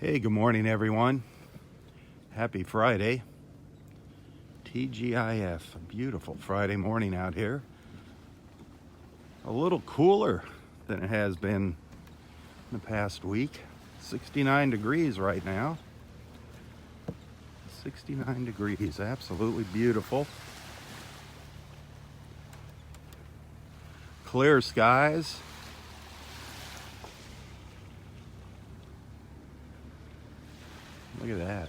Hey, good morning, everyone. Happy Friday. TGIF. A beautiful Friday morning out here. A little cooler than it has been in the past week. 69 degrees right now. 69 degrees. Absolutely beautiful. Clear skies. Look at that.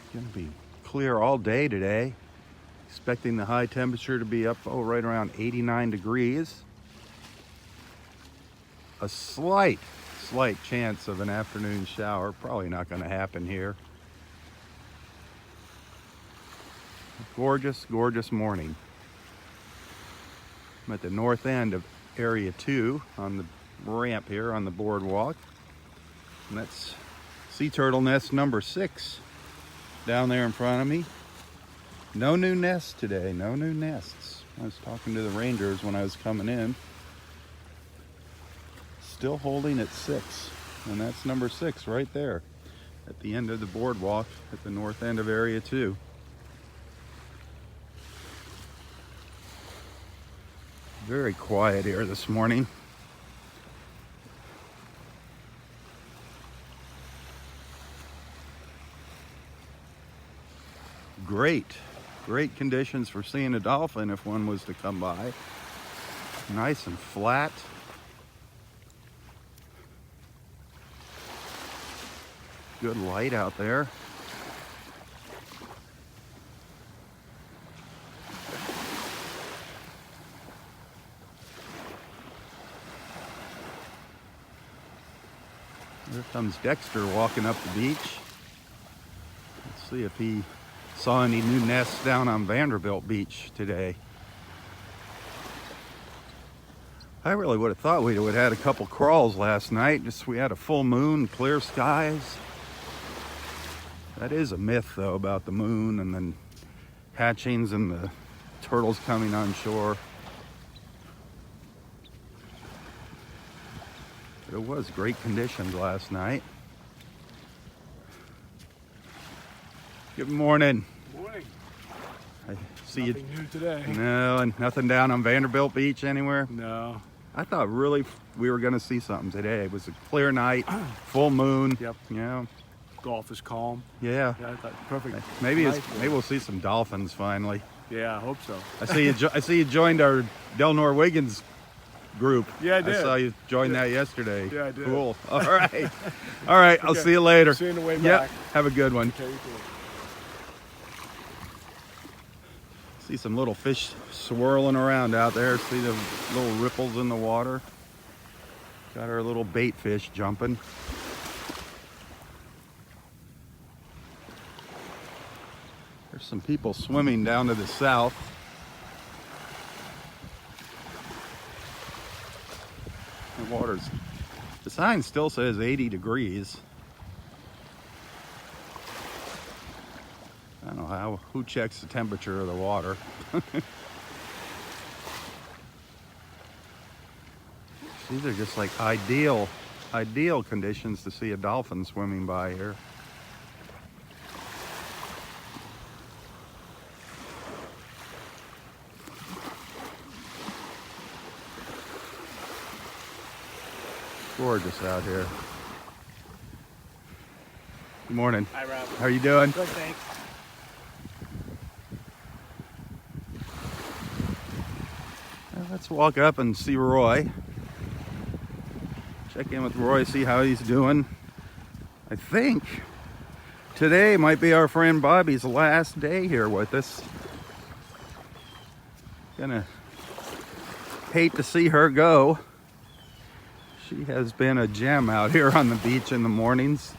It's going to be clear all day today. Expecting the high temperature to be up, right around 89 degrees. A slight chance of an afternoon shower. Probably not going to happen here. Gorgeous, gorgeous morning. I'm at the north end of Area 2 on the ramp here on the boardwalk. And that's sea turtle nest number 6 down there in front of me. No new nests today, no new nests. I was talking to the rangers when I was coming in. Still holding at 6, and that's number 6 right there at the end of the boardwalk at the north end of Area 2. Very quiet here this morning. Great conditions for seeing a dolphin if one was to come by. Nice and flat. Good light out there. There comes Dexter walking up the beach. Let's see if he saw any new nests down on Vanderbilt Beach today. I really would have thought we would have had a couple crawls last night. We had a full moon, clear skies. That is a myth, though, about the moon and then hatchings and the turtles coming on shore. But it was great conditions last night. Good morning. Morning. I see Nothing new today. No, and nothing down on Vanderbilt Beach anywhere? No. I thought really we were going to see something today. It was a clear night, full moon. Yep. Yeah. Golf is calm. Yeah. Yeah, I thought perfect. Maybe night. maybe we'll see some dolphins finally. Yeah, I hope so. I see you joined our Del Norwegians group. Yeah, I did. I saw you join that yesterday. Yeah, I did. Cool. All right. All right. I'll see you later. See you on the way Yep. back. Have a good one. Okay, you too. See some little fish swirling around out there. See the little ripples in the water. Got our little bait fish jumping. There's some people swimming down to the south. The sign still says 80 degrees. I don't know who checks the temperature of the water. These are just like ideal conditions to see a dolphin swimming by here. Gorgeous out here. Good morning. Hi, Rob. How are you doing? Good, thanks. Let's walk up and see Roy. Check in with Roy, see how he's doing. I think today might be our friend Bobby's last day here with us. Gonna hate to see her go. She has been a gem out here on the beach in the mornings.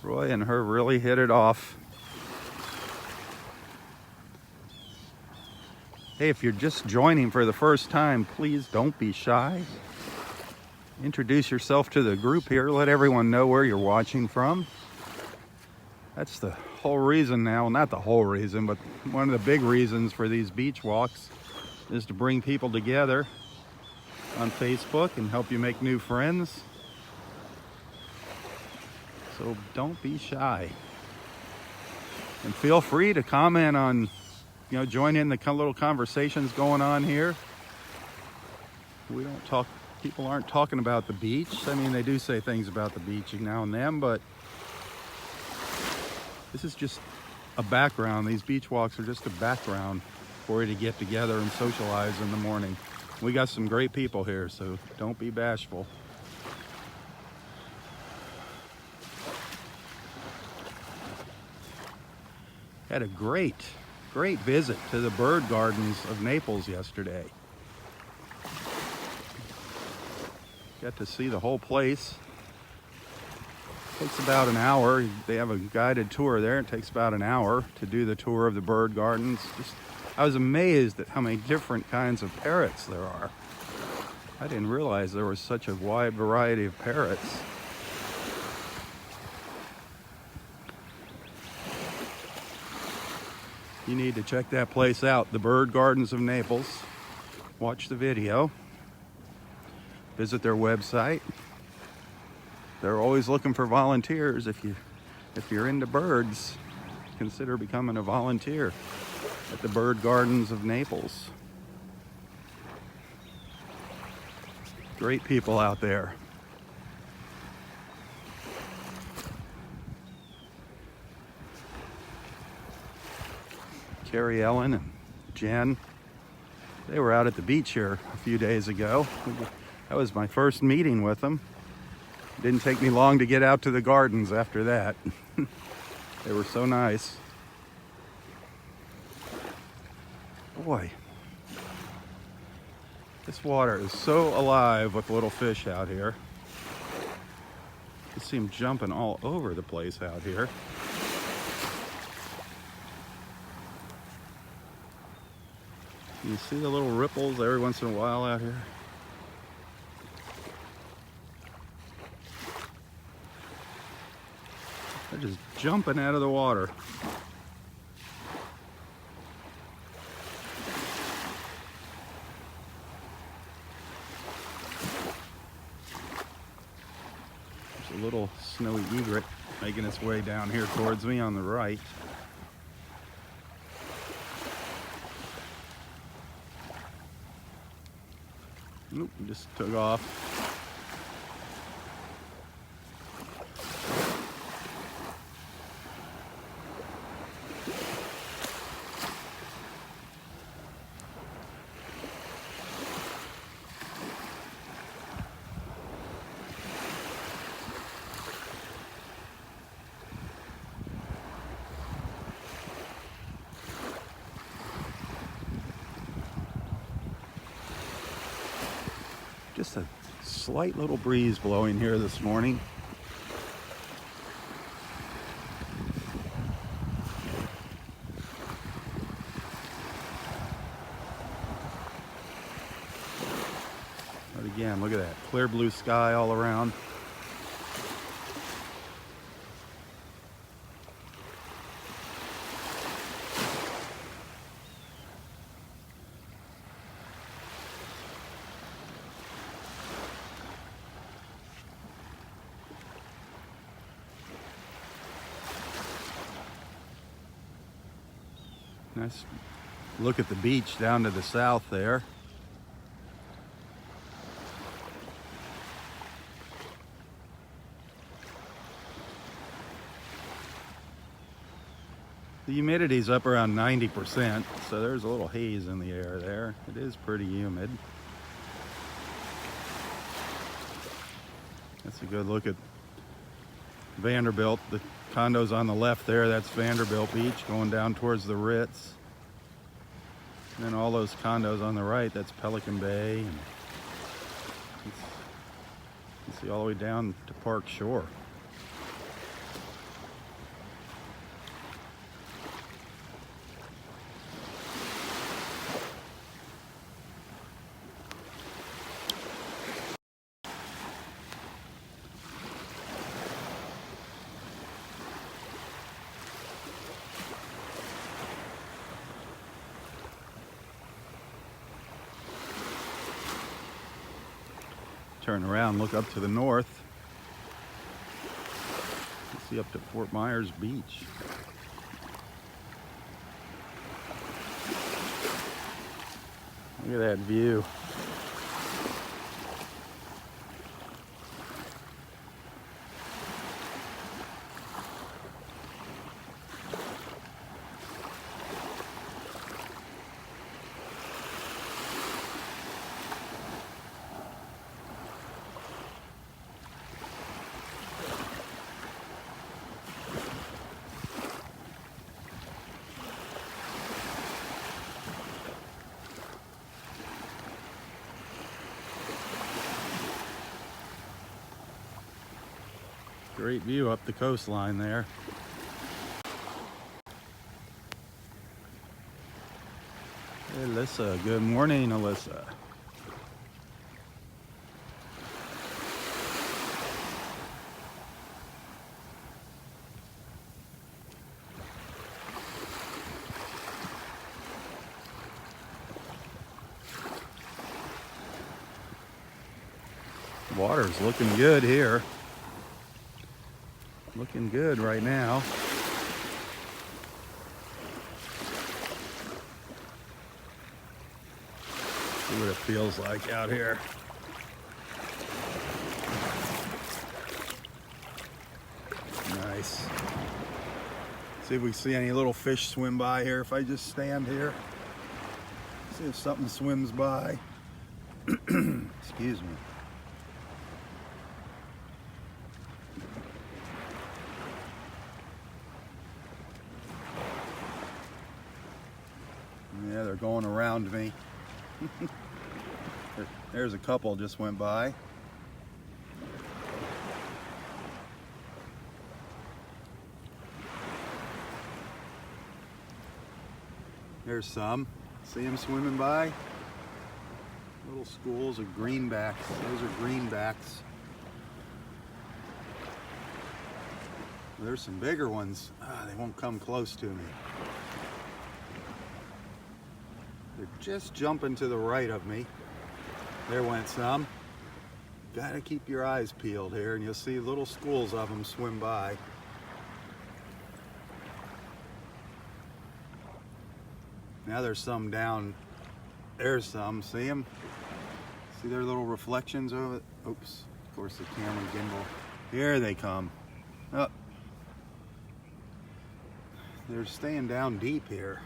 Roy and her really hit it off. Hey, if you're just joining for the first time, please don't be shy. Introduce yourself to the group here. Let everyone know where you're watching from. That's the whole reason now, not the whole reason, but one of the big reasons for these beach walks is to bring people together on Facebook and help you make new friends. So don't be shy. And feel free to comment on, join in the little conversations going on here. We don't talk, people aren't talking about the beach. I mean, they do say things about the beach now and then, but this is just a background. These beach walks are just a background for you to get together and socialize in the morning. We got some great people here, so don't be bashful. Had a great visit to the bird gardens of Naples yesterday. Got to see the whole place. Takes about an hour. They have a guided tour there. It takes about an hour to do the tour of the bird gardens. I was amazed at how many different kinds of parrots there are. I didn't realize there was such a wide variety of parrots. You need to check that place out, the Bird Gardens of Naples. Watch the video. Visit their website. They're always looking for volunteers. If you're into birds, consider becoming a volunteer at the Bird Gardens of Naples. Great people out there. Carrie Ellen and Jen, they were out at the beach here a few days ago. That was my first meeting with them. Didn't take me long to get out to the gardens after that. They were so nice. Boy, this water is so alive with little fish out here. You see them jumping all over the place out here. You see the little ripples every once in a while out here? They're just jumping out of the water. There's a little snowy egret making its way down here towards me on the right. Oop, just took off. Just a slight little breeze blowing here this morning. But again, look at that. Clear blue sky all around. Nice look at the beach down to the south there. The humidity's up around 90%, so there's a little haze in the air there. It is pretty humid. That's a good look at Vanderbilt. The condos on the left there, that's Vanderbilt Beach going down towards the Ritz. And then all those condos on the right, that's Pelican Bay. And you can see all the way down to Park Shore. turn around, look up to the north. See up to Fort Myers Beach. Look at that view. Great view up the coastline there. Hey, Alyssa, good morning, Alyssa. Water's looking good here. Looking good right now. See what it feels like out here. Nice. See if we see any little fish swim by here. If I just stand here, see if something swims by. Excuse me. Yeah, they're going around me. There's a couple just went by. There's some. See them swimming by? Little schools of greenbacks. Those are greenbacks. There's some bigger ones. They won't come close to me. They're just jumping to the right of me. There went some. Gotta keep your eyes peeled here and you'll see little schools of them swim by. Now there's some down. There's some. See them? See their little reflections of it? Oops. Of course the camera gimbal. Here they come. Oh. They're staying down deep here.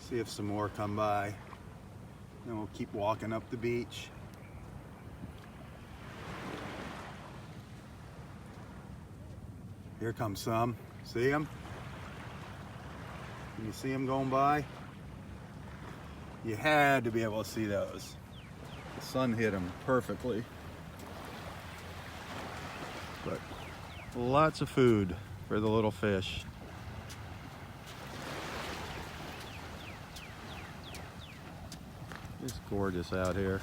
See if some more come by. Then we'll keep walking up the beach. Here comes some. See them? Can you see them going by? You had to be able to see those. The sun hit them perfectly. But lots of food for the little fish. It's gorgeous out here.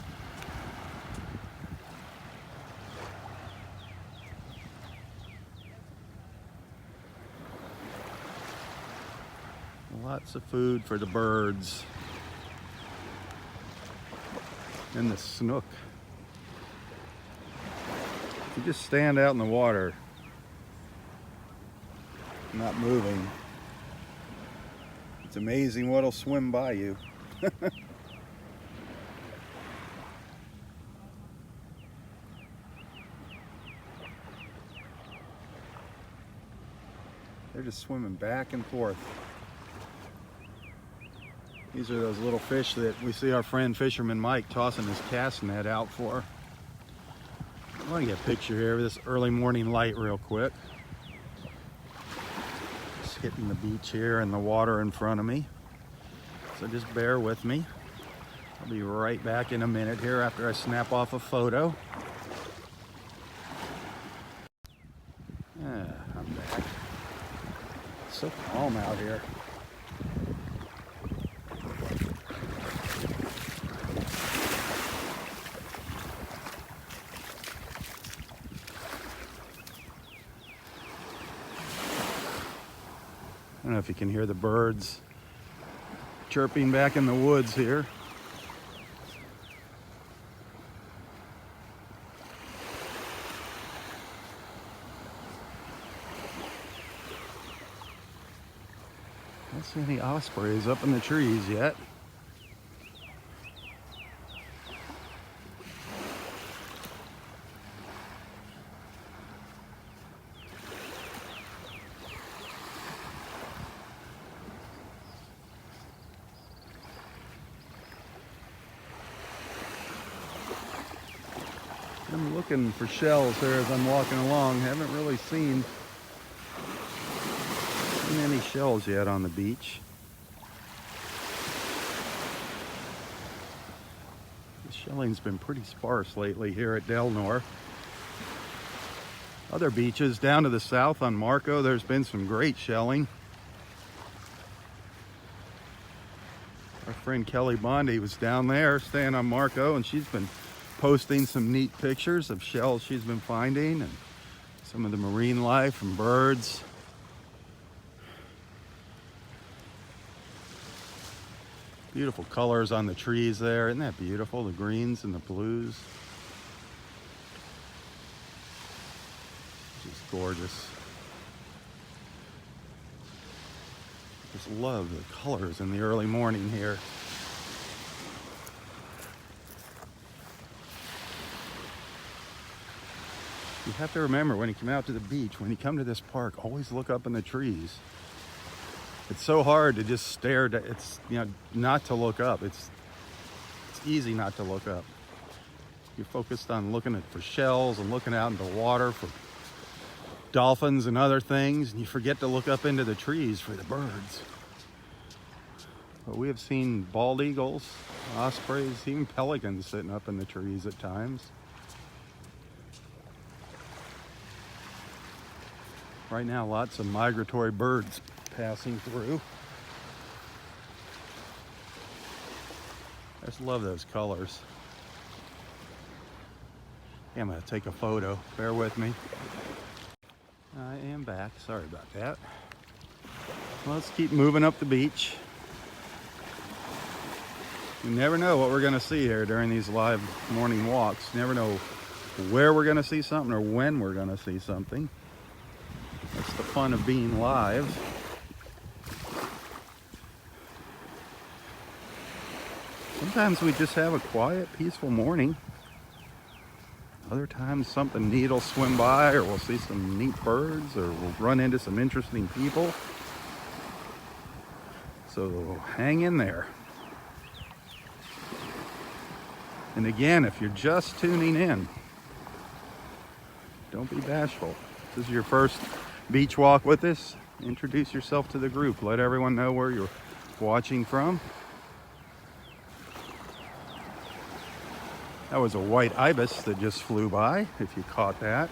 Lots of food for the birds. And the snook. You just stand out in the water, not moving. It's amazing what'll swim by you. They're just swimming back and forth. These are those little fish that we see our friend Fisherman Mike tossing his cast net out for. I want to get a picture here of this early morning light real quick. Just hitting the beach here and the water in front of me. So just bear with me. I'll be right back in a minute here after I snap off a photo. Yeah, I'm back. It's so calm out here. I don't know if you can hear the birds. chirping back in the woods here. Don't see any ospreys up in the trees yet. I'm looking for shells there as I'm walking along. Haven't really seen any shells yet on the beach. The shelling's been pretty sparse lately here at Del Nor. Other beaches down to the south on Marco, there's been some great shelling. Our friend Kelly Bondi was down there staying on Marco, and she's been posting some neat pictures of shells she's been finding and some of the marine life and birds. Beautiful colors on the trees there. Isn't that beautiful? The greens and the blues. Just gorgeous. Just love the colors in the early morning here. You have to remember when you come out to the beach, when you come to this park, always look up in the trees. It's so hard to just stare. It's, not to look up. It's easy not to look up. You're focused on looking for shells and looking out into the water for dolphins and other things, and you forget to look up into the trees for the birds. But we have seen bald eagles, ospreys, even pelicans sitting up in the trees at times. Right now, lots of migratory birds passing through. I just love those colors. Yeah, I'm gonna take a photo. Bear with me. I am back. Sorry about that. Well, let's keep moving up the beach. You never know what we're gonna see here during these live morning walks. You never know where we're gonna see something or when we're gonna see something. That's the fun of being live. Sometimes we just have a quiet, peaceful morning. Other times something neat will swim by, or we'll see some neat birds, or we'll run into some interesting people. So hang in there. And again, if you're just tuning in, don't be bashful. If this is your first beach walk with us, introduce yourself to the group. Let everyone know where you're watching from. That was a white ibis that just flew by, if you caught that.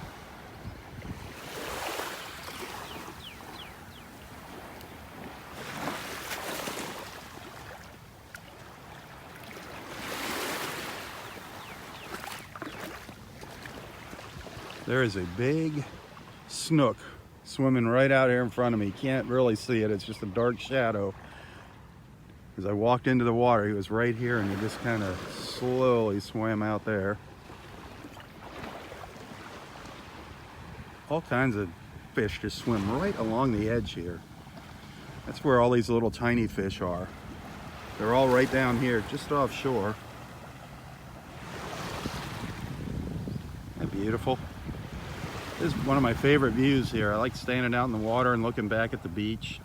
There is a big snook swimming right out here in front of me. Can't really see it, it's just a dark shadow. As I walked into the water, he was right here, and he just kind of slowly swam out there. All kinds of fish just swim right along the edge here. That's where all these little tiny fish are. They're all right down here, just offshore. Isn't that beautiful? This is one of my favorite views here. I like standing out in the water and looking back at the beach.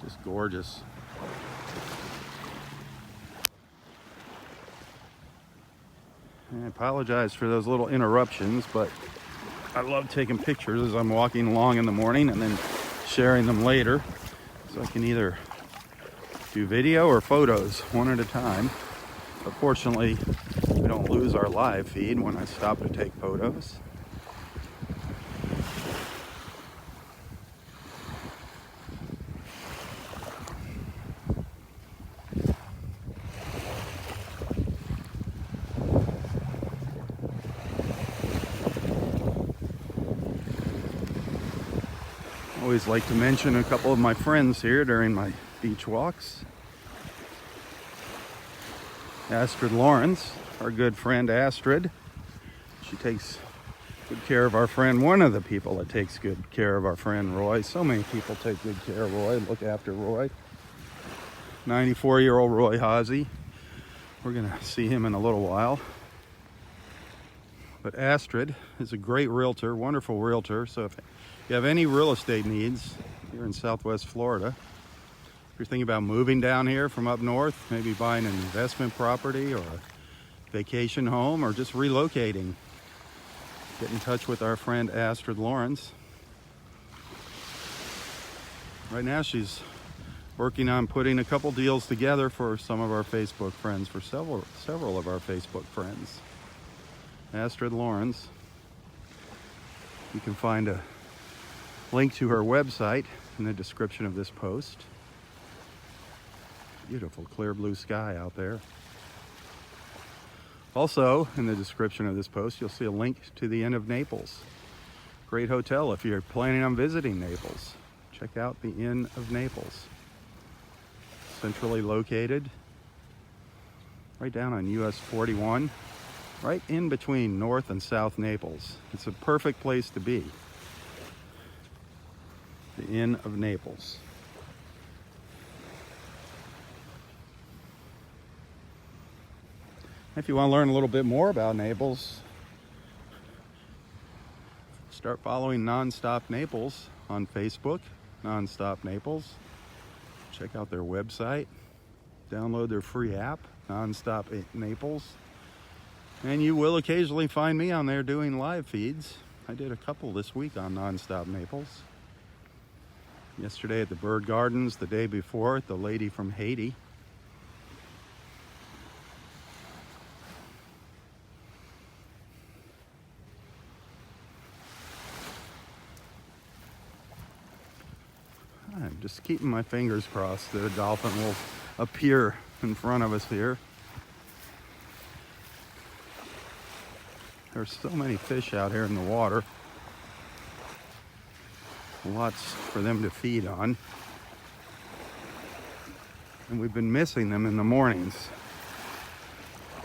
Just gorgeous. I apologize for those little interruptions, but I love taking pictures as I'm walking along in the morning and then sharing them later. So I can either do video or photos one at a time. But fortunately, we don't lose our live feed when I stop to take photos. Always like to mention a couple of my friends here during my beach walks. Astrid Lawrence, our good friend Astrid. She takes good care of our friend, one of the people that takes good care of our friend Roy. So many people take good care of Roy, look after Roy. 94-year-old Roy Hazy. We're gonna see him in a little while. But Astrid is a great realtor, wonderful realtor. So if you have any real estate needs here in Southwest Florida, if you're thinking about moving down here from up north, maybe buying an investment property or a vacation home or just relocating, get in touch with our friend Astrid Lawrence. Right now she's working on putting a couple deals together for some of our Facebook friends, for several of our Facebook friends. Astrid Lawrence. You can find a link to her website in the description of this post. Beautiful clear blue sky out there. Also, in the description of this post, you'll see a link to the Inn of Naples. Great hotel if you're planning on visiting Naples. Check out the Inn of Naples. Centrally located, right down on US 41, right in between North and South Naples. It's a perfect place to be. The Inn of Naples. If you want to learn a little bit more about Naples, start following Nonstop Naples on Facebook, Nonstop Naples. Check out their website, download their free app, Nonstop Naples. And you will occasionally find me on there doing live feeds. I did a couple this week on Nonstop Naples. Yesterday at the Bird Gardens, the day before at the Lady from Haiti. I'm just keeping my fingers crossed that a dolphin will appear in front of us here. There's so many fish out here in the water. Lots for them to feed on. And we've been missing them in the mornings.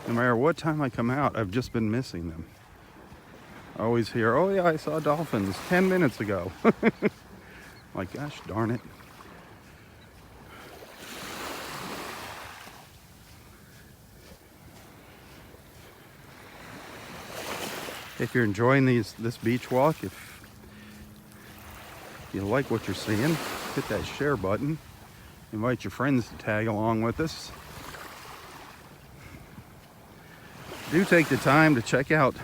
No matter what time I come out, I've just been missing them. I always hear, oh yeah, I saw dolphins 10 minutes ago. Like, gosh darn it. If you're enjoying this beach walk, if you like what you're seeing, hit that share button. Invite your friends to tag along with us. Do take the time to check out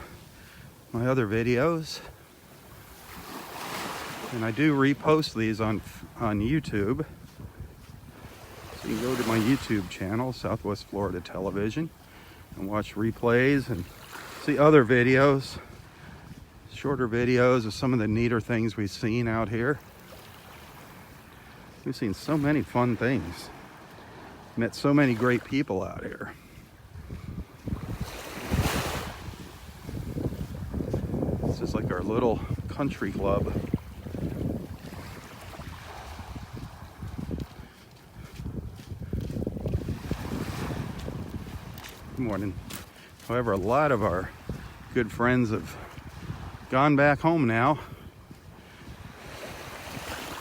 my other videos. And I do repost these on YouTube. So you can go to my YouTube channel, Southwest Florida Television, and watch replays and see other videos, shorter videos of some of the neater things we've seen out here. We've seen so many fun things. Met so many great people out here. This is like our little country club. Morning. However, a lot of our good friends have gone back home now.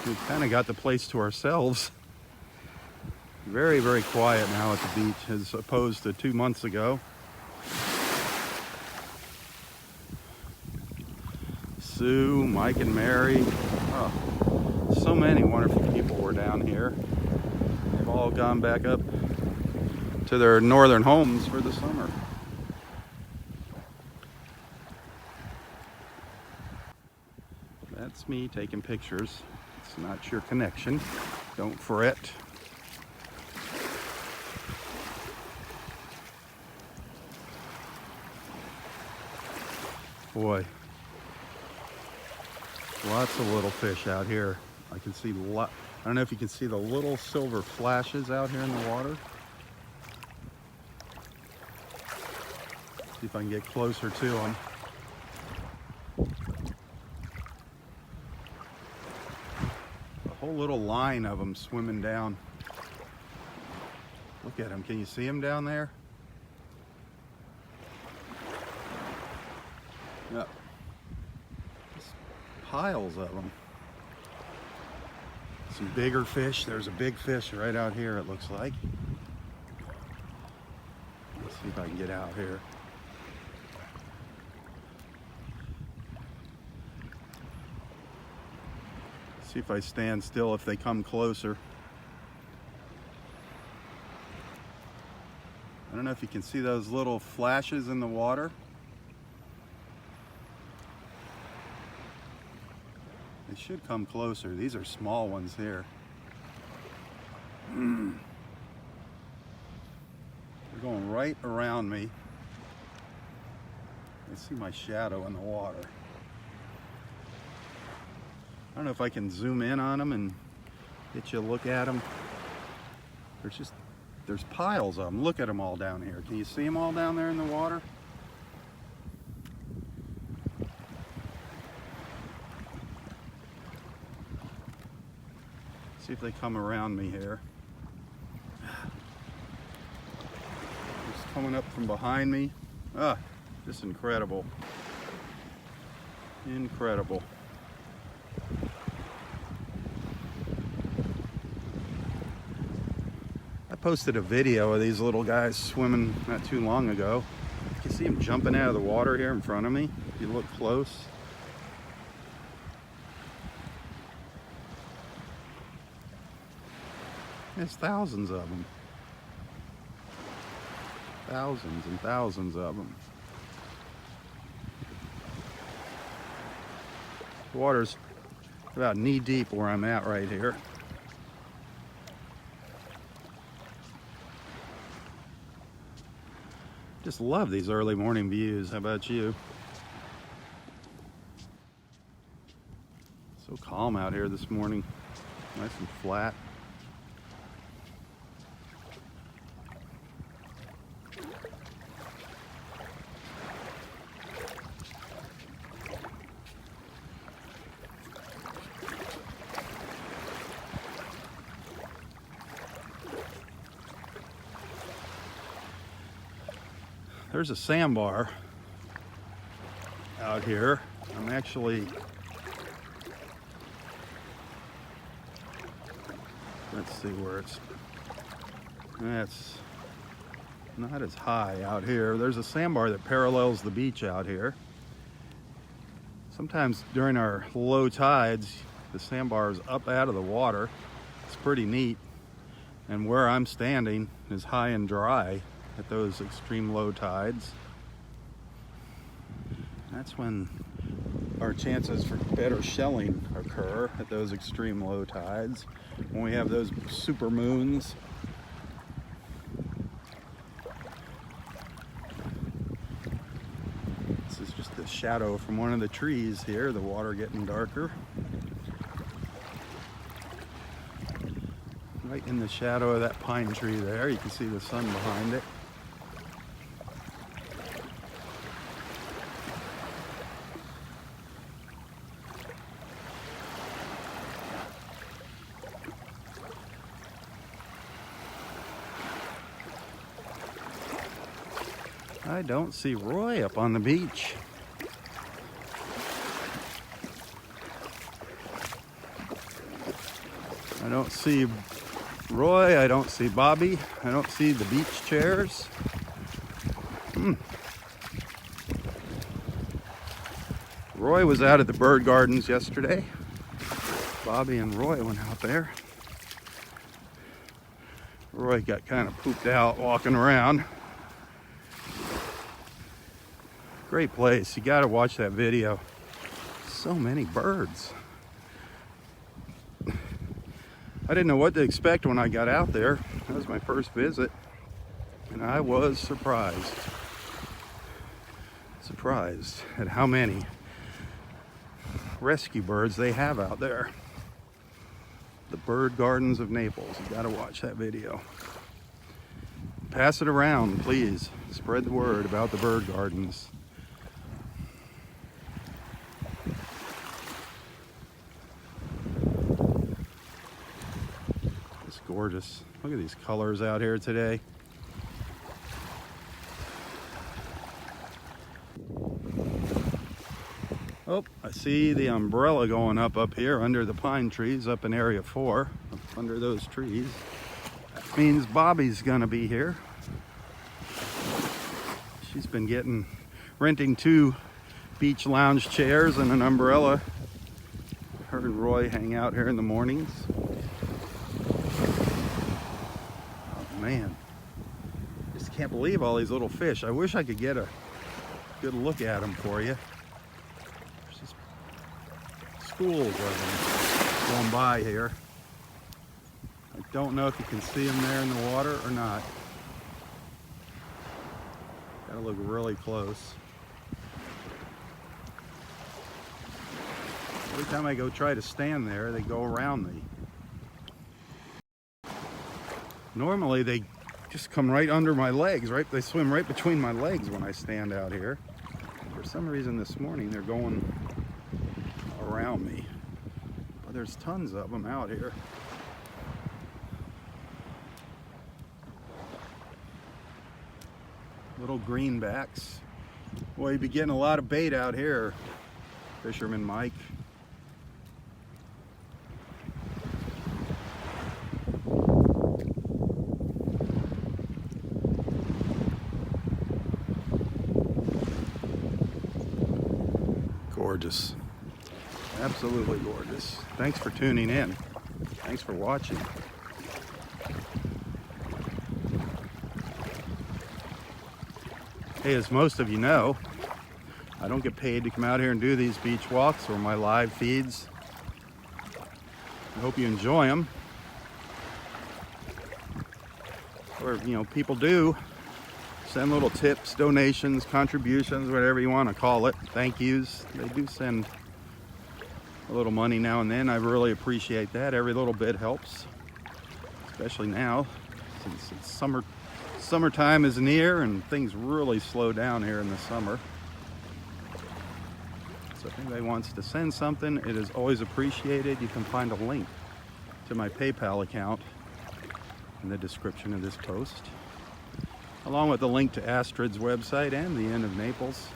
We've kind of got the place to ourselves. Very, very quiet now at the beach as opposed to 2 months ago. Sue, Mike and Mary. Oh, so many wonderful people were down here. They've all gone back up to their northern homes for the summer. That's me taking pictures. It's not your connection. Don't fret. Boy, lots of little fish out here. I can see I don't know if you can see the little silver flashes out here in the water. See if I can get closer to them. whole little line of them swimming down. Look at them. Can you see them down there? Yep. Just piles of them. Some bigger fish. There's a big fish right out here, it looks like. Let's see if I can get out here. See if I stand still if they come closer. I don't know if you can see those little flashes in the water. They should come closer. These are small ones here. They're going right around me. I see my shadow in the water. I don't know if I can zoom in on them and get you a look at them. There's piles of them. Look at them all down here. Can you see them all down there in the water? See if they come around me here. Just coming up from behind me. Ah, just incredible. Incredible. I posted a video of these little guys swimming not too long ago. You can see them jumping out of the water here in front of me. If you look close. There's thousands of them. Thousands and thousands of them. The water's about knee deep where I'm at right here. Just love these early morning views. How about you? So calm out here this morning. Nice and flat. There's a sandbar out here. I'm actually, let's see where it's not as high out here. There's a sandbar that parallels the beach out here. Sometimes during our low tides, the sandbar is up out of the water. It's pretty neat. And where I'm standing is high and dry at those extreme low tides. That's when our chances for better shelling occur, at those extreme low tides, when we have those super moons. This is just the shadow from one of the trees here, the water getting darker. Right in the shadow of that pine tree there, you can see the sun behind it. I don't see Roy up on the beach. I don't see Roy, I don't see Bobby, I don't see the beach chairs. Roy was out at the bird gardens yesterday. Bobby and Roy went out there. Roy got kind of pooped out walking around. Great place, you gotta watch that video. So many birds. I didn't know what to expect when I got out there. That was my first visit, and I was surprised. Surprised at how many rescue birds they have out there. The bird gardens of Naples. You gotta watch that video. Pass it around, please. Spread the word about the bird gardens. gorgeous. Look at these colors out here today. Oh, I see the umbrella going up here under the pine trees up in area 4, up under those trees. That means Bobby's gonna be here. She's been renting 2 beach lounge chairs and an umbrella. Her and Roy hang out here in the mornings. Oh man, just can't believe all these little fish. I wish I could get a good look at them for you. There's just schools of them going by here. I don't know if you can see them there in the water or not. Gotta look really close. Every time I go try to stand there, they go around me. Normally they just come right under my legs, right? They swim right between my legs when I stand out here. For some reason this morning they're going around me. But there's tons of them out here. Little greenbacks. Boy, you'd be getting a lot of bait out here, Fisherman Mike. Gorgeous. Absolutely gorgeous. Thanks for tuning in. Thanks for watching. Hey, as most of you know, I don't get paid to come out here and do these beach walks or my live feeds. I hope you enjoy them. Or, you know, people do send little tips, donations, contributions, whatever you want to call it, thank yous. They do send a little money now and then. I really appreciate that. Every little bit helps, especially now since it's summertime is near and things really slow down here in the summer. So if anybody wants to send something, it is always appreciated. You can find a link to my PayPal account in the description of this post, along with a link to Astrid's website and the Inn of Naples.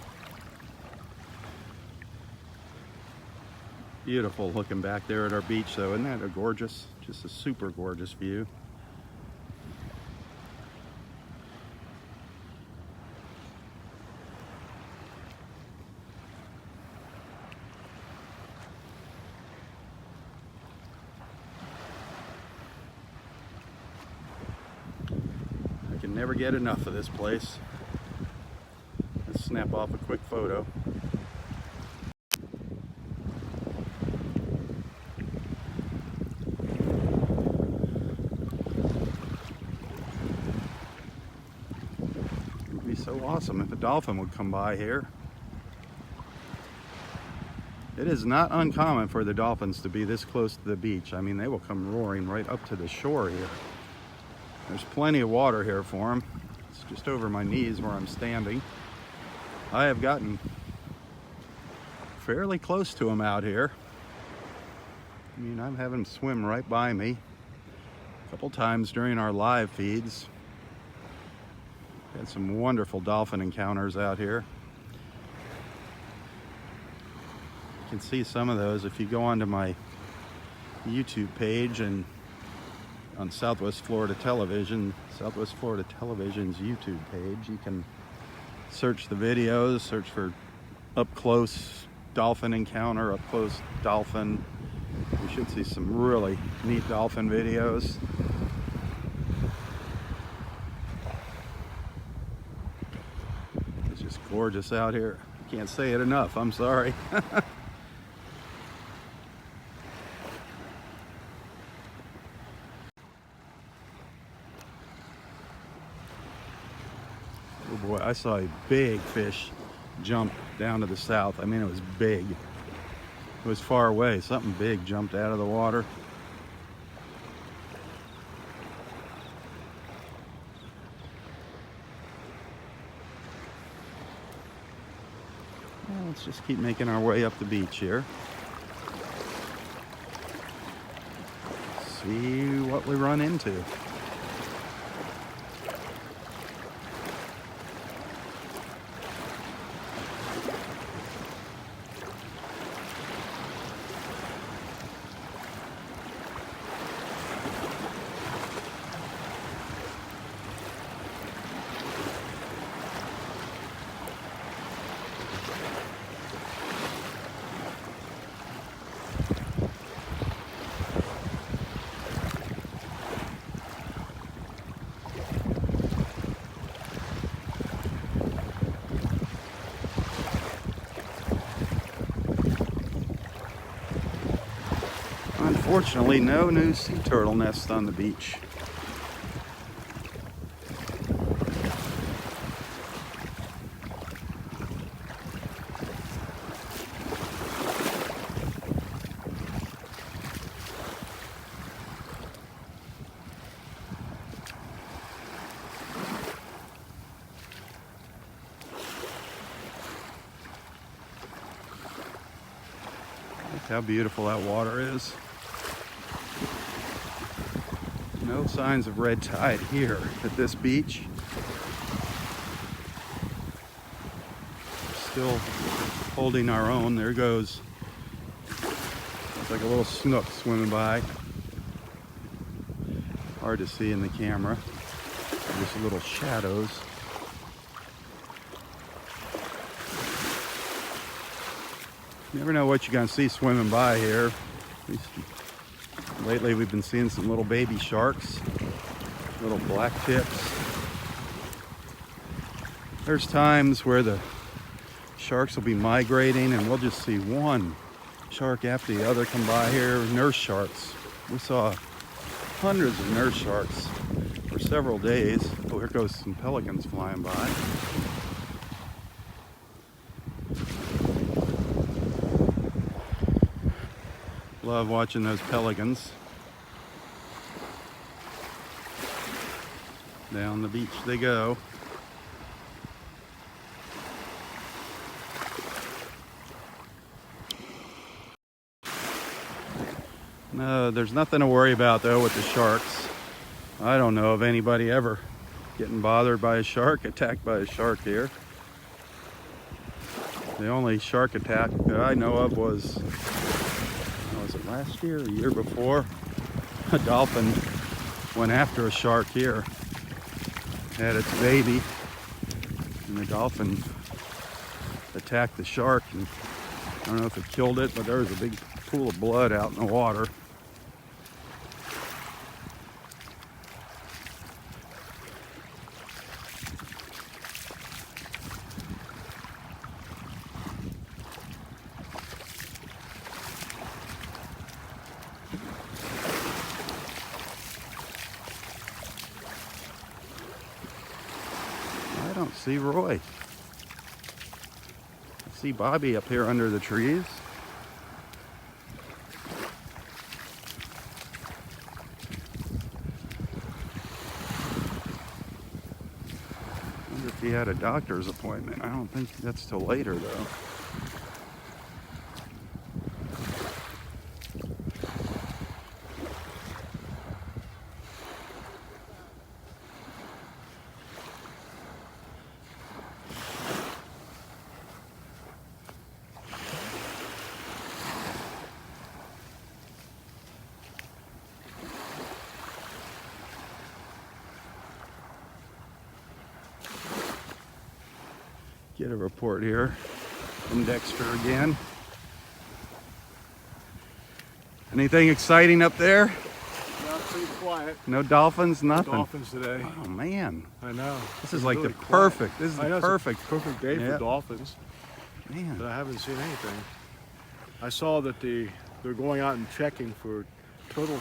Beautiful looking back there at our beach though. Isn't that a gorgeous, just a super gorgeous view. I can never get enough of this place. Let's snap off a quick photo. It would be so awesome if a dolphin would come by here. It is not uncommon for the dolphins to be this close to the beach. I mean, they will come roaring right up to the shore here. There's plenty of water here for them. It's just over my knees where I'm standing. I have gotten fairly close to them out here. I mean, I'm having them swim right by me a couple times during our live feeds. Had some wonderful dolphin encounters out here. You can see some of those if you go onto my YouTube page and on Southwest Florida Television, Southwest Florida Television's YouTube page. You can search the videos, search for up close dolphin encounter, up close dolphin. You should see some really neat dolphin videos. It's just gorgeous out here. Can't say it enough, I'm sorry. Oh boy, I saw a big fish jump down to the south. I mean, it was big. It was far away. Something big jumped out of the water. Well, let's just keep making our way up the beach here. See what we run into. Unfortunately, no new sea turtle nests on the beach. Look how beautiful that water is. No signs of red tide here at this beach. Still holding our own. There goes, it's like a little snook swimming by. Hard to see in the camera. Just little shadows. You never know what you're gonna see swimming by here. Lately we've been seeing some little baby sharks, little black tips. There's times where the sharks will be migrating and we'll just see one shark after the other come by here. Nurse sharks. We saw hundreds of nurse sharks for several days. Oh, here goes some pelicans flying by. Love watching those pelicans. Down the beach they go. No, there's nothing to worry about though with the sharks. I don't know of anybody ever getting bothered by a shark, attacked by a shark here. The only shark attack that I know of was it last year or the year before? A dolphin went after a shark here, had its baby, and the dolphin attacked the shark, and I don't know if it killed it, but there was a big pool of blood out in the water. I don't see Roy. I see Bobby up here under the trees. I wonder if he had a doctor's appointment. I don't think that's till later though. Get a report here from Dexter again. Anything exciting up there? No, pretty quiet. No dolphins, nothing. No dolphins today. Oh man, I know. this is like really the quiet. perfect. This is I know, the it's a perfect day Yeah. for dolphins, man. but I haven't seen anything. I saw that they're going out and checking for turtle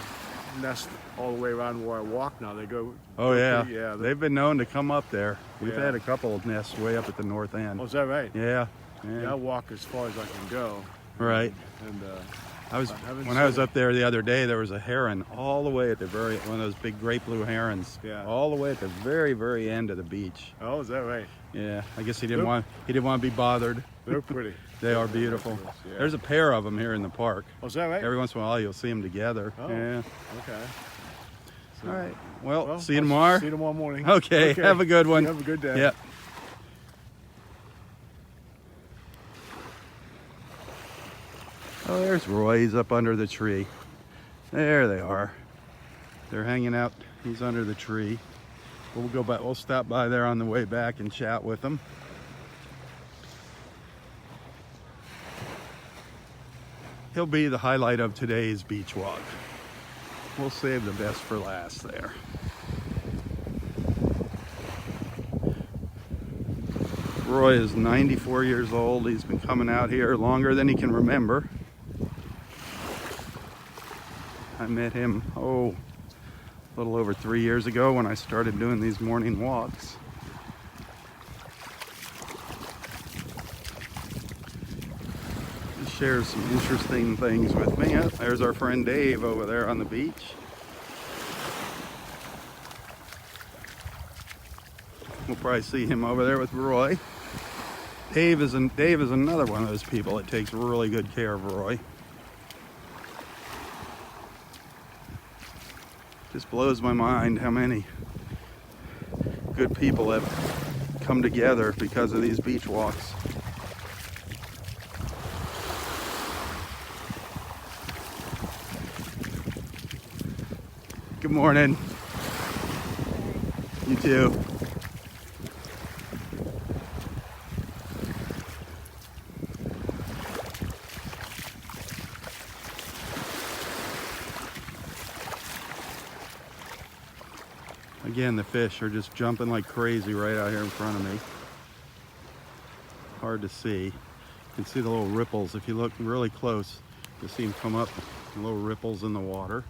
nests all the way around where I walk now. They go. Oh yeah, yeah. They've been known to come up there. We've Yeah. had a couple of nests way up at the north end. Oh, is that right? Yeah, Yeah, I walk as far as I can go. right. And When I was up there the other day, there was a heron all the way at the one of those big great blue herons. Yeah. All the way at the very end of the beach. oh, is that right? Yeah, I guess he didn't Nope. want to be bothered. They're pretty. They are beautiful. Yeah. There's a pair of them here in the park. Oh, is that right? Every once in a while you'll see them together. Oh, Yeah. okay. So, All right. Well, see you I'll tomorrow. See you tomorrow morning. Okay. Have a good one. You have a good day. Yep. Oh, there's Roy. He's up under the tree. There they are. They're hanging out. He's under the tree. We'll go back. We'll stop by there on the way back and chat with them. He'll be the highlight of today's beach walk. We'll save the best for last there. Roy is 94 years old. He's been coming out here longer than he can remember. I met him, a little over 3 years ago when I started doing these morning walks. He shares some interesting things with me. There's our friend Dave over there on the beach. We'll probably see him over there with Roy. Dave is another one of those people that takes really good care of Roy. Just blows my mind how many good people have come together because of these beach walks. Good morning. You too. Again, the fish are just jumping like crazy right out here in front of me. Hard to see. You can see the little ripples. If you look really close, you'll see them come up, little ripples in the water.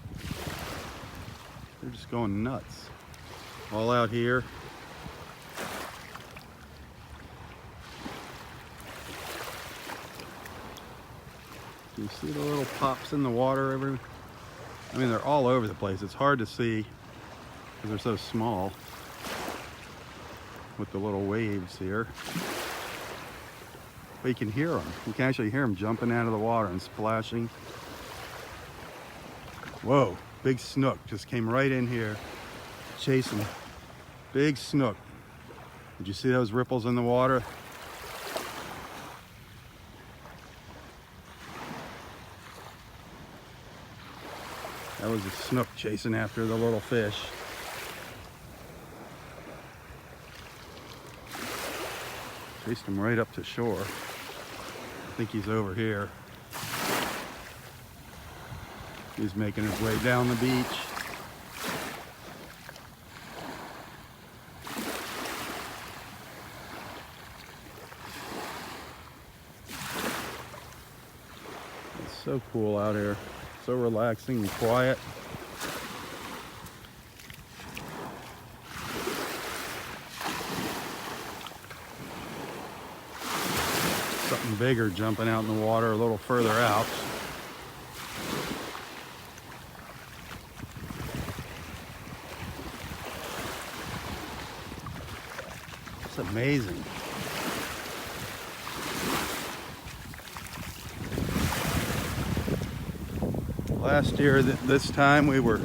They're just going nuts. All out here. You see the little pops in the water I mean, they're all over the place. It's hard to see because they're so small with the little waves here. But you can hear them. You can actually hear them jumping out of the water and splashing. Whoa, big snook just came right in here chasing. Big snook. Did you see those ripples in the water? That was a snook chasing after the little fish. Chased him right up to shore. I think he's over here. He's making his way down the beach. It's so cool out here. So relaxing and quiet. Something bigger jumping out in the water a little further out. It's amazing. Last year, this time, we were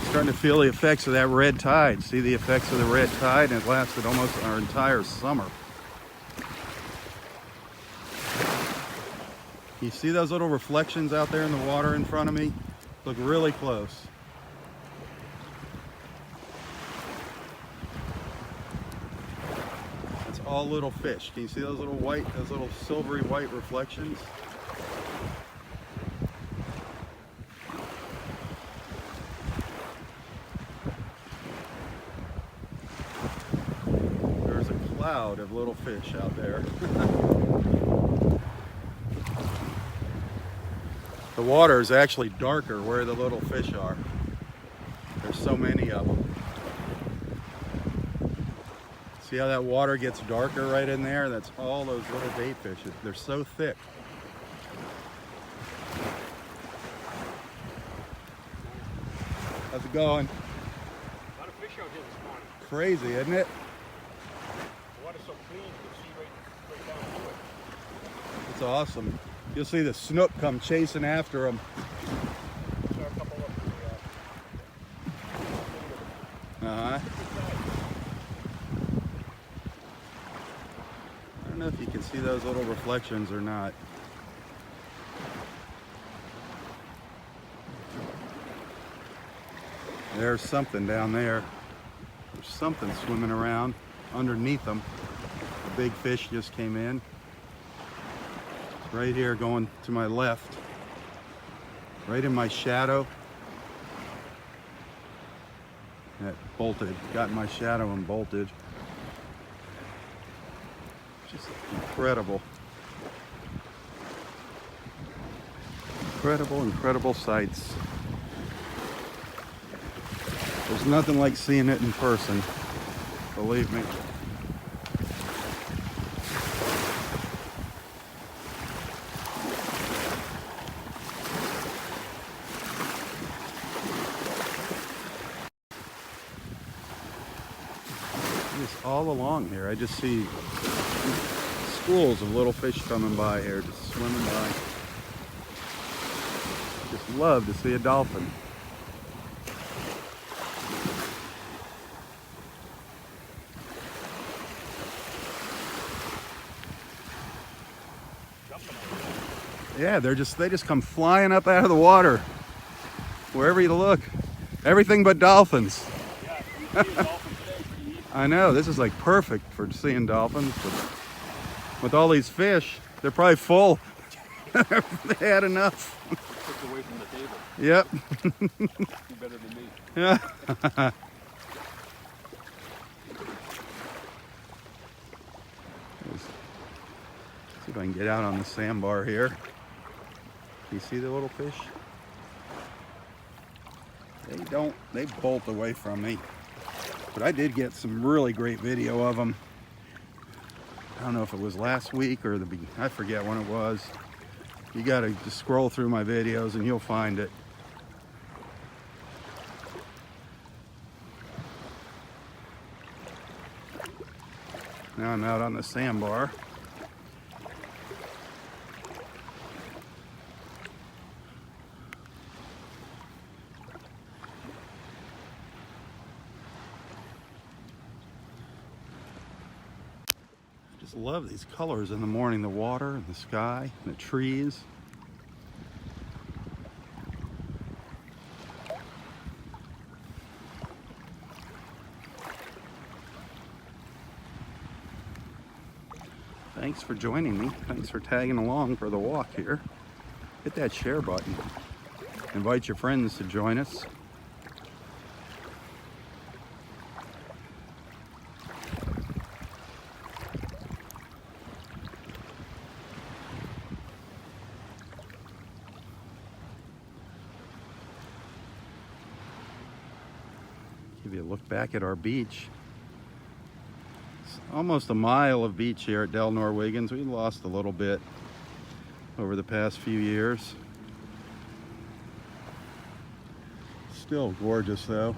starting to feel the effects of that red tide. See the effects of the red tide, and it lasted almost our entire summer. You see those little reflections out there in the water in front of me? Look really close. It's all little fish. Can you see those little silvery white reflections? There's a cloud of little fish out there. The water is actually darker where the little fish are. There's so many of them. See how that water gets darker right in there? That's all those little bait fish. They're so thick. How's it going? A lot of fish out here this morning. Crazy, isn't it? The water's so clean, you can see right down to it. That's awesome. You'll see the snook come chasing after them. Saw a couple of Uh-huh. I don't know if you can see those little reflections or not. There's something down there. There's something swimming around underneath them. A big fish just came in. Right here going to my left. Right in my shadow. That bolted. Got in my shadow and bolted. Just incredible. Incredible sights. There's nothing like seeing it in person, believe me. Just all along here, I just see schools of little fish coming by here, just swimming by. Just love to see a dolphin. Yeah, they just come flying up out of the water. Wherever you look. Everything but dolphins. Yeah, dolphins today pretty easy. I know, this is like perfect for seeing dolphins, but with all these fish, they're probably full. They had enough. Took away from the table. Yep. You better than me. Yeah. See if I can get out on the sandbar here. You see the little fish? They bolt away from me. But I did get some really great video of them. I don't know if it was last week or I forget when it was. You gotta just scroll through my videos and you'll find it. Now I'm out on the sandbar. I love these colors in the morning, the water and the sky and the trees. Thanks for joining me. Thanks for tagging along for the walk here. Hit that share button. Invite your friends to join us. Give you a look back at our beach. It's almost a mile of beach here at Del Norwiggins. We lost a little bit over the past few years. Still gorgeous though.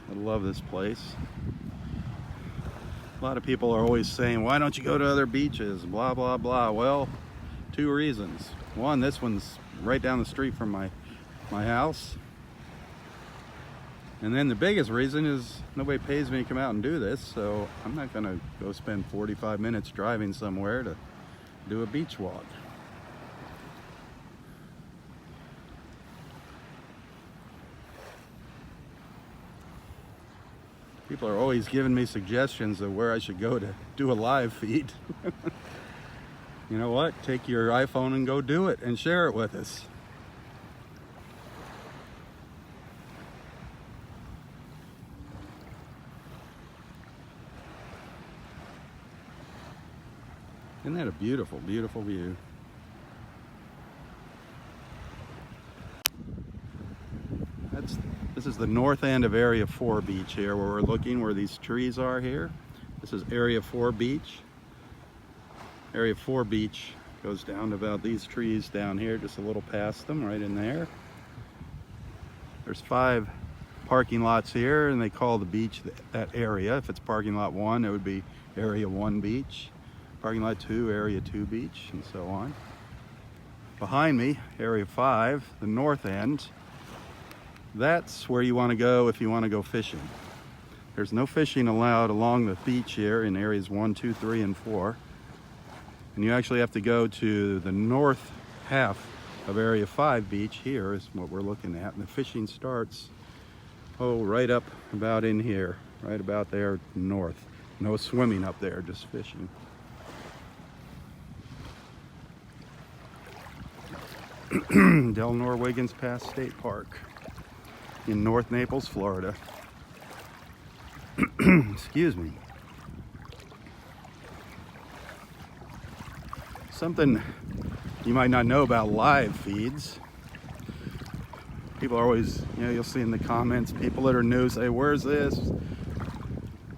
I love this place. A lot of people are always saying, why don't you go to other beaches? Blah, blah, blah. Well, two reasons. One, this one's right down the street from my house. And then the biggest reason is nobody pays me to come out and do this, so I'm not gonna go spend 45 minutes driving somewhere to do a beach walk. People are always giving me suggestions of where I should go to do a live feed. You know what? Take your iPhone and go do it and share it with us. Isn't that a beautiful, beautiful view? This is the north end of Area 4 Beach here, where we're looking, where these trees are here. This is Area 4 Beach. Area 4 Beach goes down to about these trees down here, just a little past them, right in there. There's 5 parking lots here, and they call the beach that area. If it's parking lot 1, it would be Area 1 beach. Parking lot 2, Area 2 beach, and so on. Behind me, Area 5, the north end. That's where you want to go if you want to go fishing. There's no fishing allowed along the beach here in areas 1, 2, 3, and 4. And you actually have to go to the north half of Area 5 beach. Here is what we're looking at. And the fishing starts, right up about in here, right about there north. No swimming up there, just fishing. Del Nor-Wiggins Pass State Park in North Naples, Florida. Excuse me. Something you might not know about live feeds. People are always, you'll see in the comments, people that are new say, where's this?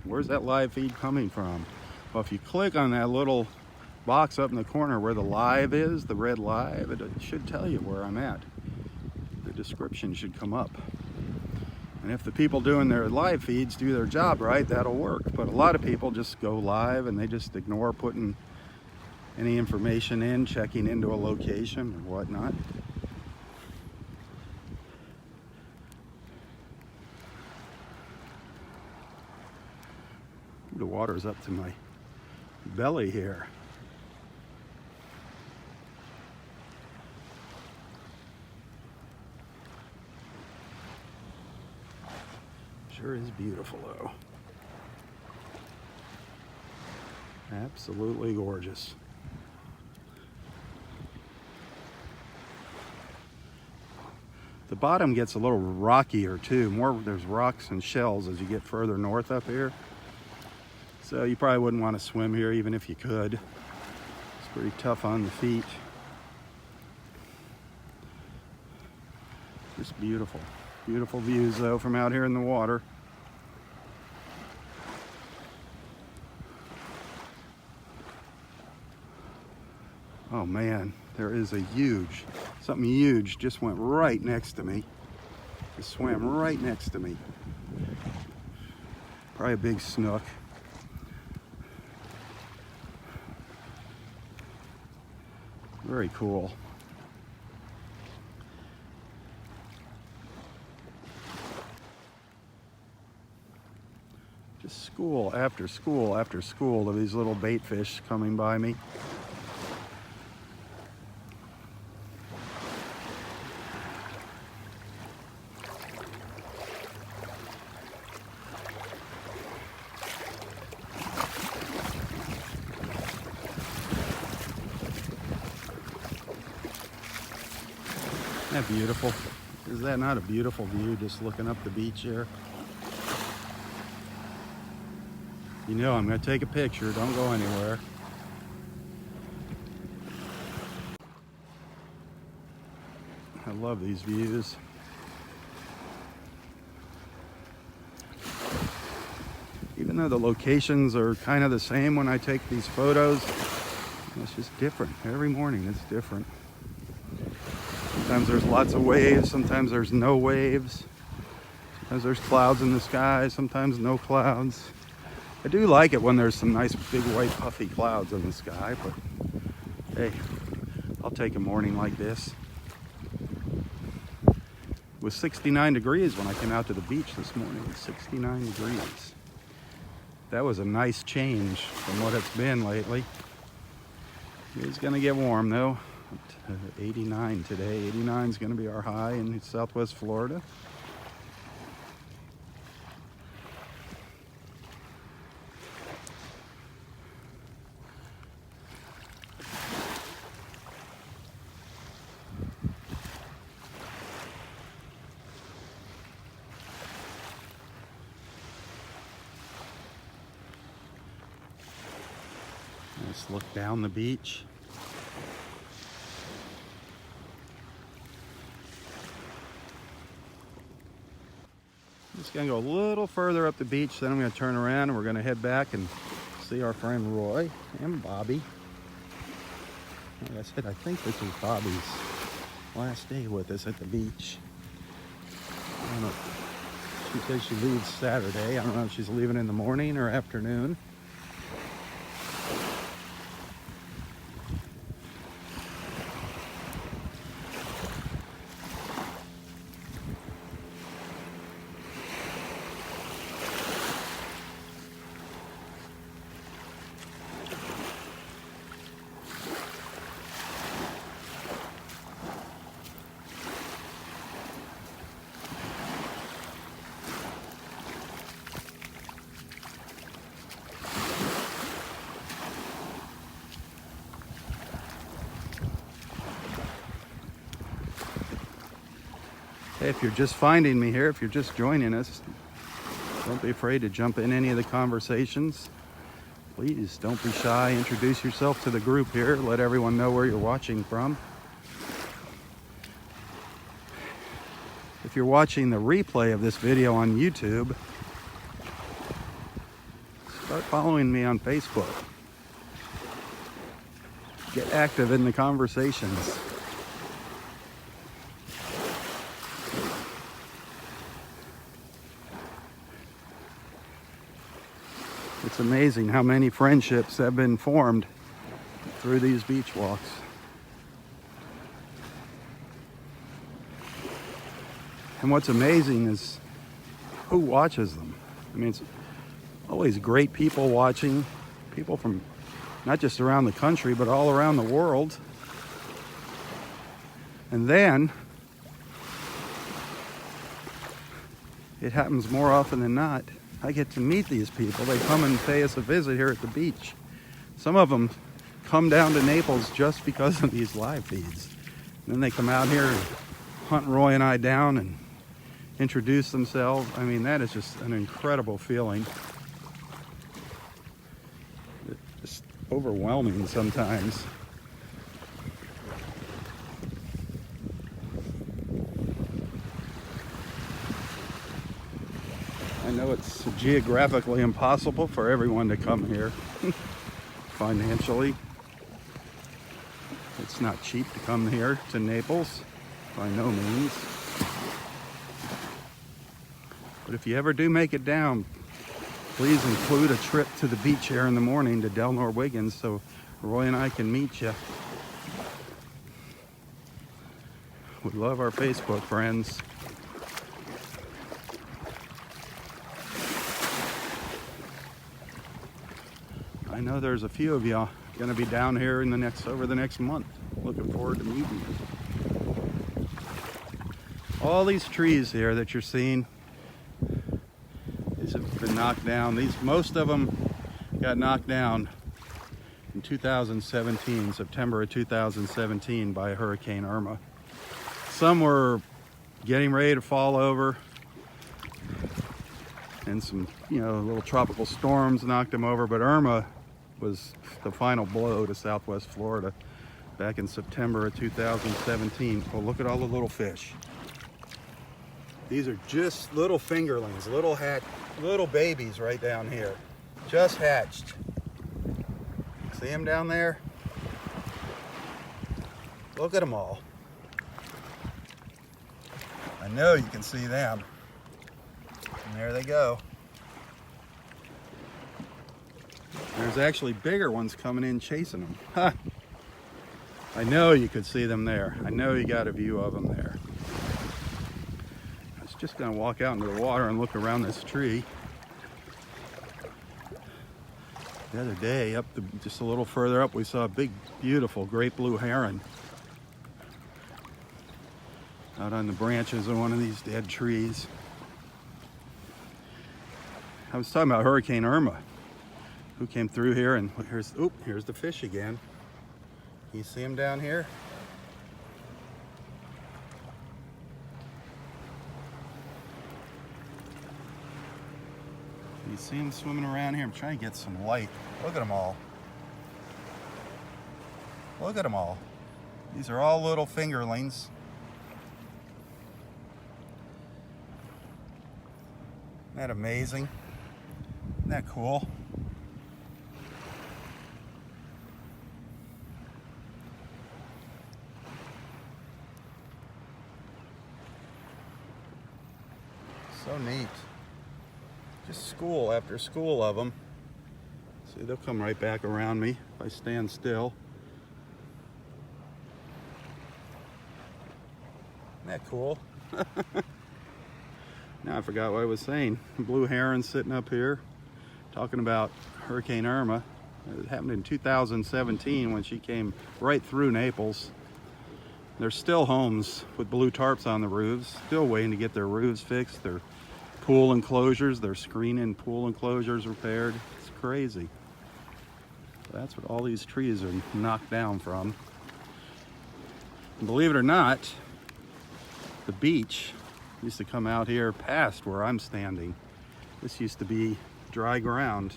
Where's that live feed coming from? Well, if you click on that little box up in the corner where the live is, the red live, it should tell you where I'm at. The description should come up. And if the people doing their live feeds do their job right, that'll work. But a lot of people just go live and they just ignore putting any information in, checking into a location or whatnot. The water's up to my belly here. Sure is beautiful though. Absolutely gorgeous. The bottom gets a little rockier too. There's rocks and shells as you get further north up here. So you probably wouldn't want to swim here even if you could. It's pretty tough on the feet. Just beautiful. Beautiful views though from out here in the water. Oh man, there is something huge just went right next to me. Just swam right next to me. Probably a big snook. Very cool. Just school after school after school of these little bait fish coming by me. Isn't that beautiful? Is that not a beautiful view just looking up the beach here? You know I'm going to take a picture, don't go anywhere. I love these views. Even though the locations are kind of the same when I take these photos, it's just different. Every morning it's different. Sometimes there's lots of waves, sometimes there's no waves. Sometimes there's clouds in the sky, sometimes no clouds. I do like it when there's some nice big white puffy clouds in the sky, but hey, I'll take a morning like this. It was 69 degrees when I came out to the beach this morning. 69 degrees. That was a nice change from what it's been lately. It's gonna get warm though. 89 today. 89 is going to be our high in Southwest Florida. Let's look down the beach. Just gonna go a little further up the beach, then I'm gonna turn around and we're gonna head back and see our friend Roy and Bobby. Like I said, I think this is Bobby's last day with us at the beach. I don't know. She says she leaves Saturday. I don't know if she's leaving in the morning or afternoon. Hey, if you're just finding me here, if you're just joining us, don't be afraid to jump in any of the conversations. Please don't be shy. Introduce yourself to the group here. Let everyone know where you're watching from. If you're watching the replay of this video on YouTube, start following me on Facebook. Get active in the conversations. It's amazing how many friendships have been formed through these beach walks. And what's amazing is who watches them. I mean, it's always great people watching, people from not just around the country, but all around the world. And then it happens more often than not. I get to meet these people. They come and pay us a visit here at the beach. Some of them come down to Naples just because of these live feeds. And then they come out here and hunt Roy and I down and introduce themselves. I mean, that is just an incredible feeling. It's overwhelming sometimes. I know it's geographically impossible for everyone to come here financially. It's not cheap to come here to Naples, by no means. But if you ever do make it down, please include a trip to the beach here in the morning to Delnor Wiggins so Roy and I can meet you. We love our Facebook friends. I know there's a few of y'all going to be down here in over the next month. Looking forward to meeting you. All these trees here that you're seeing, these have been knocked down. Most of them got knocked down in 2017, September of 2017 by Hurricane Irma. Some were getting ready to fall over, and some, little tropical storms knocked them over, but Irma was the final blow to Southwest Florida back in September of 2017. Oh, look at all the little fish. These are just little fingerlings, little babies right down here, just hatched. See them down there? Look at them all. I know you can see them. And there they go. There's actually bigger ones coming in chasing them. Ha! I know you could see them there. I know you got a view of them there. I was just going to walk out into the water and look around this tree. The other day, just a little further up, we saw a big, beautiful great blue heron out on the branches of one of these dead trees. I was talking about Hurricane Irma, who came through here, and here's the fish again. You see him down here? You see him swimming around here? I'm trying to get some light. Look at them all. Look at them all. These are all little fingerlings. Isn't that amazing? Isn't that cool? So neat. Just school after school of them. See, they'll come right back around me if I stand still. Isn't that cool? Now I forgot what I was saying. Blue heron sitting up here talking about Hurricane Irma. It happened in 2017 when she came right through Naples. There's still homes with blue tarps on the roofs, still waiting to get their roofs fixed, their pool enclosures, their screen-in pool enclosures repaired. It's crazy. That's what all these trees are knocked down from. And believe it or not, the beach used to come out here past where I'm standing. This used to be dry ground.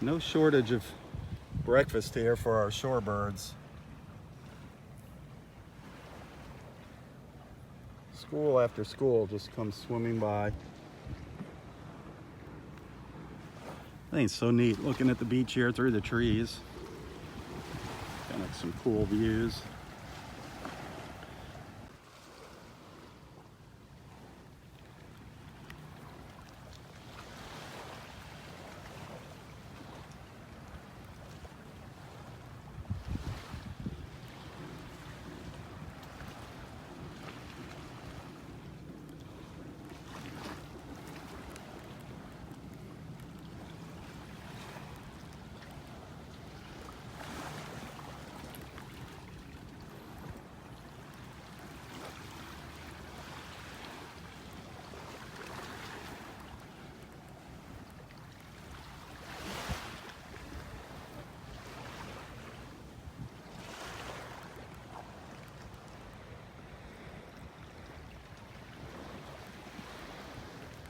No shortage of breakfast here for our shorebirds. School after school just comes swimming by. I think it's so neat looking at the beach here through the trees. Kind of some cool views.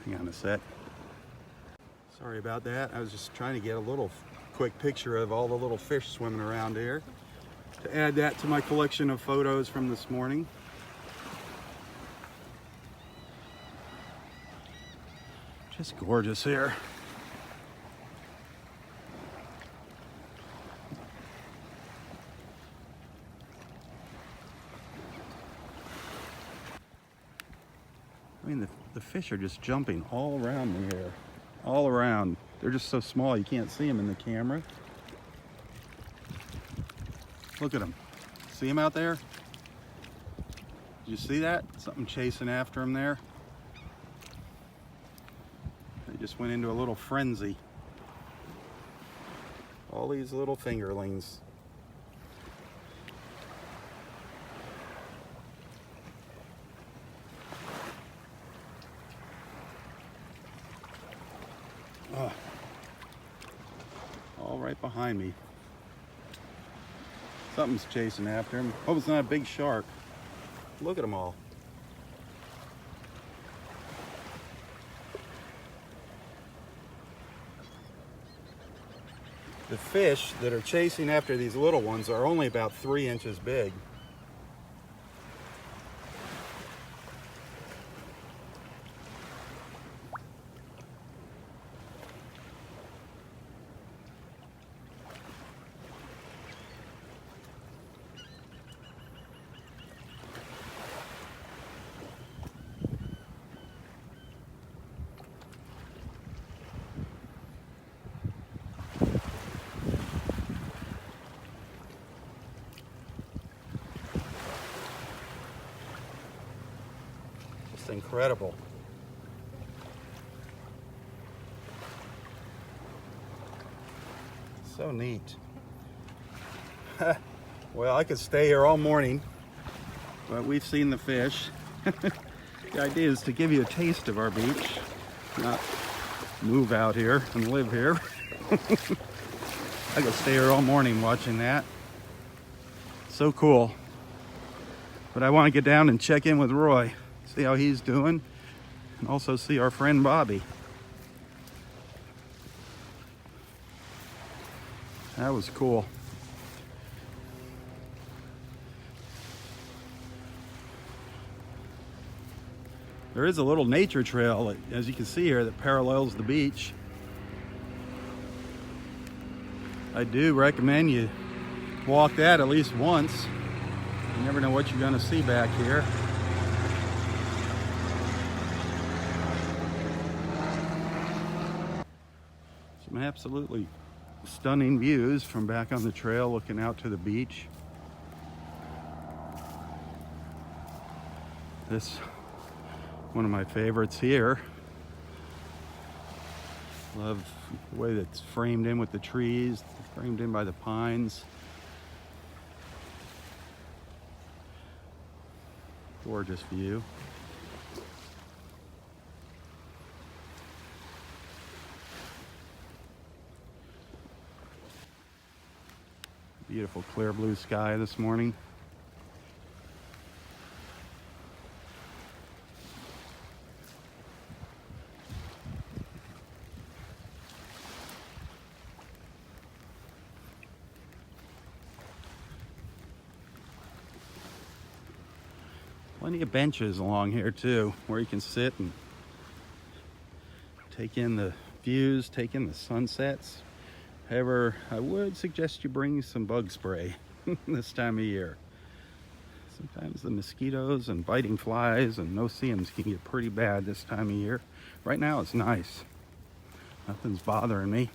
Hang on a sec. Sorry about that. I was just trying to get a little quick picture of all the little fish swimming around here to add that to my collection of photos from this morning. Just gorgeous here. I mean, the fish are just jumping all around me here. All around. They're just so small you can't see them in the camera. Look at them. See them out there? Did you see that? Something chasing after them there. They just went into a little frenzy. All these little fingerlings. All right behind me. Something's chasing after him. Hope it's not a big shark. Look at them all. The fish that are chasing after these little ones are only about 3 inches big. Just incredible. So neat. Well, I could stay here all morning, but we've seen the fish. The idea is to give you a taste of our beach, not move out here and live here. I could stay here all morning watching that. So cool. But I want to get down and check in with Roy, see how he's doing, and also see our friend Bobby. That was cool. There is a little nature trail, as you can see here, that parallels the beach. I do recommend you walk that at least once. You never know what you're going to see back here. Some absolutely stunning views from back on the trail looking out to the beach. This one of my favorites here. Love the way that's framed in with the trees, framed in by the pines. Gorgeous view. Beautiful clear blue sky this morning. Plenty of benches along here too, where you can sit and take in the views, take in the sunsets. However, I would suggest you bring some bug spray this time of year. Sometimes the mosquitoes and biting flies and no-see-ums can get pretty bad this time of year. Right now it's nice. Nothing's bothering me.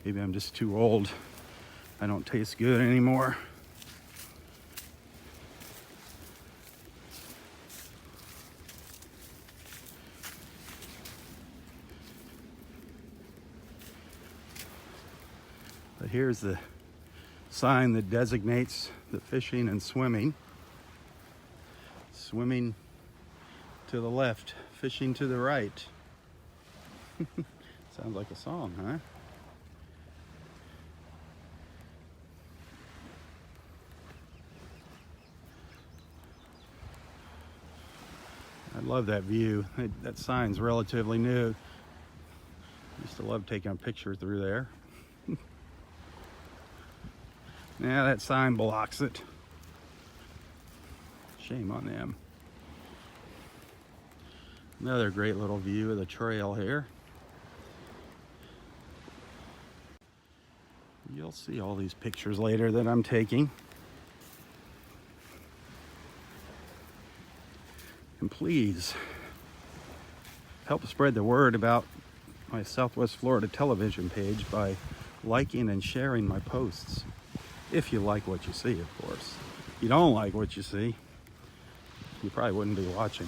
Maybe I'm just too old. I don't taste good anymore. But here's the sign that designates the fishing and swimming. Swimming to the left, fishing to the right. Sounds like a song, huh? I love that view. That sign's relatively new. Used to love taking a picture through there. Yeah, that sign blocks it. Shame on them. Another great little view of the trail here. You'll see all these pictures later that I'm taking. And please help spread the word about my Southwest Florida television page by liking and sharing my posts. If you like what you see, of course. If you don't like what you see, you probably wouldn't be watching.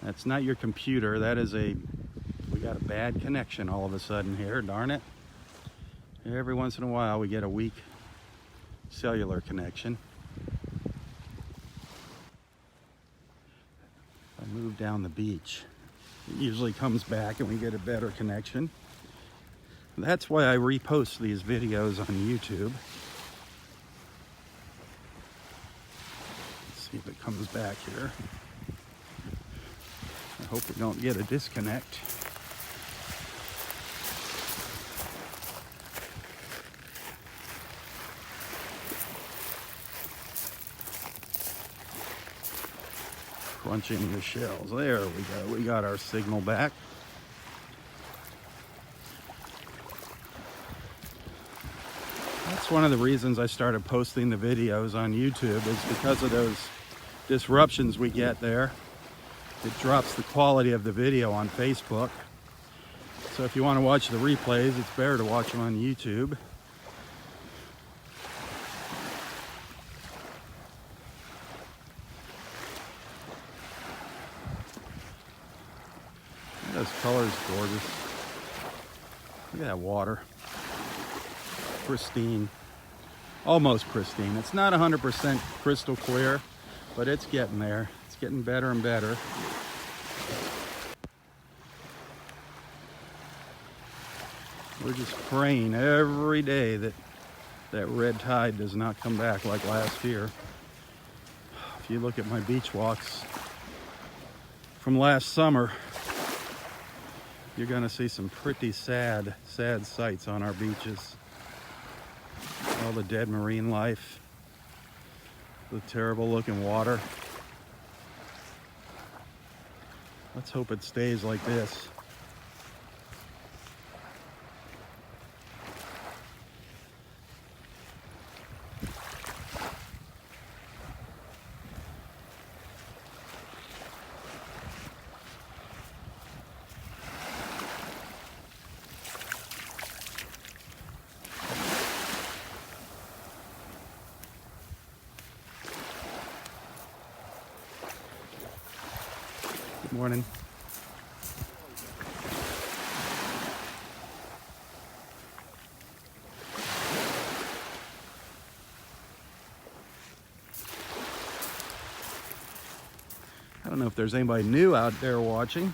That's not your computer. That is we got a bad connection all of a sudden here, darn it. Every once in a while we get a weak cellular connection. If I move down the beach, it usually comes back and we get a better connection. That's why I repost these videos on YouTube. Let's see if it comes back here. I hope we don't get a disconnect. Crunching the shells. There we go. We got our signal back. That's one of the reasons I started posting the videos on YouTube, is because of those disruptions we get there. It drops the quality of the video on Facebook. So if you want to watch the replays, it's better to watch them on YouTube. Those colors gorgeous. Look at that water. Pristine. Almost pristine. It's not 100% crystal clear, but it's getting there. It's getting better and better. We're just praying every day that that red tide does not come back like last year. If you look at my beach walks from last summer, you're gonna see some pretty sad sights on our beaches. All the dead marine life, the terrible looking water. Let's hope it stays like this. Good morning. I don't know if there's anybody new out there watching.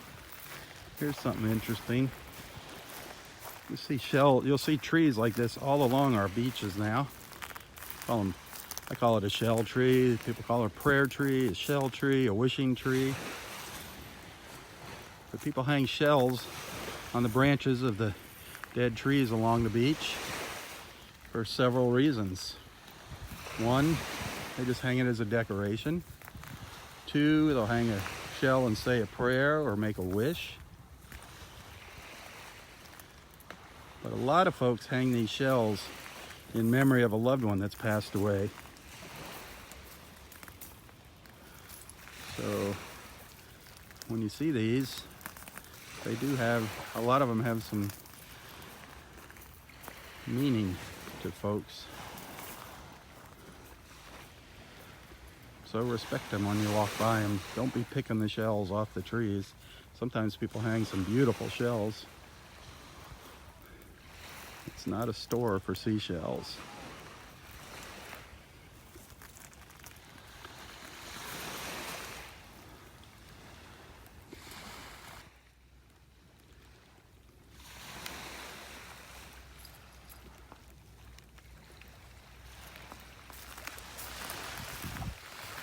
Here's something interesting. You'll see trees like this all along our beaches now. I call it a shell tree. People call it a prayer tree, a shell tree, a wishing tree. But people hang shells on the branches of the dead trees along the beach for several reasons. One, they just hang it as a decoration. Two, they'll hang a shell and say a prayer or make a wish. But a lot of folks hang these shells in memory of a loved one that's passed away. So when you see these, they do have, a lot of them have some meaning to folks. So respect them when you walk by them. Don't be picking the shells off the trees. Sometimes people hang some beautiful shells. It's not a store for seashells.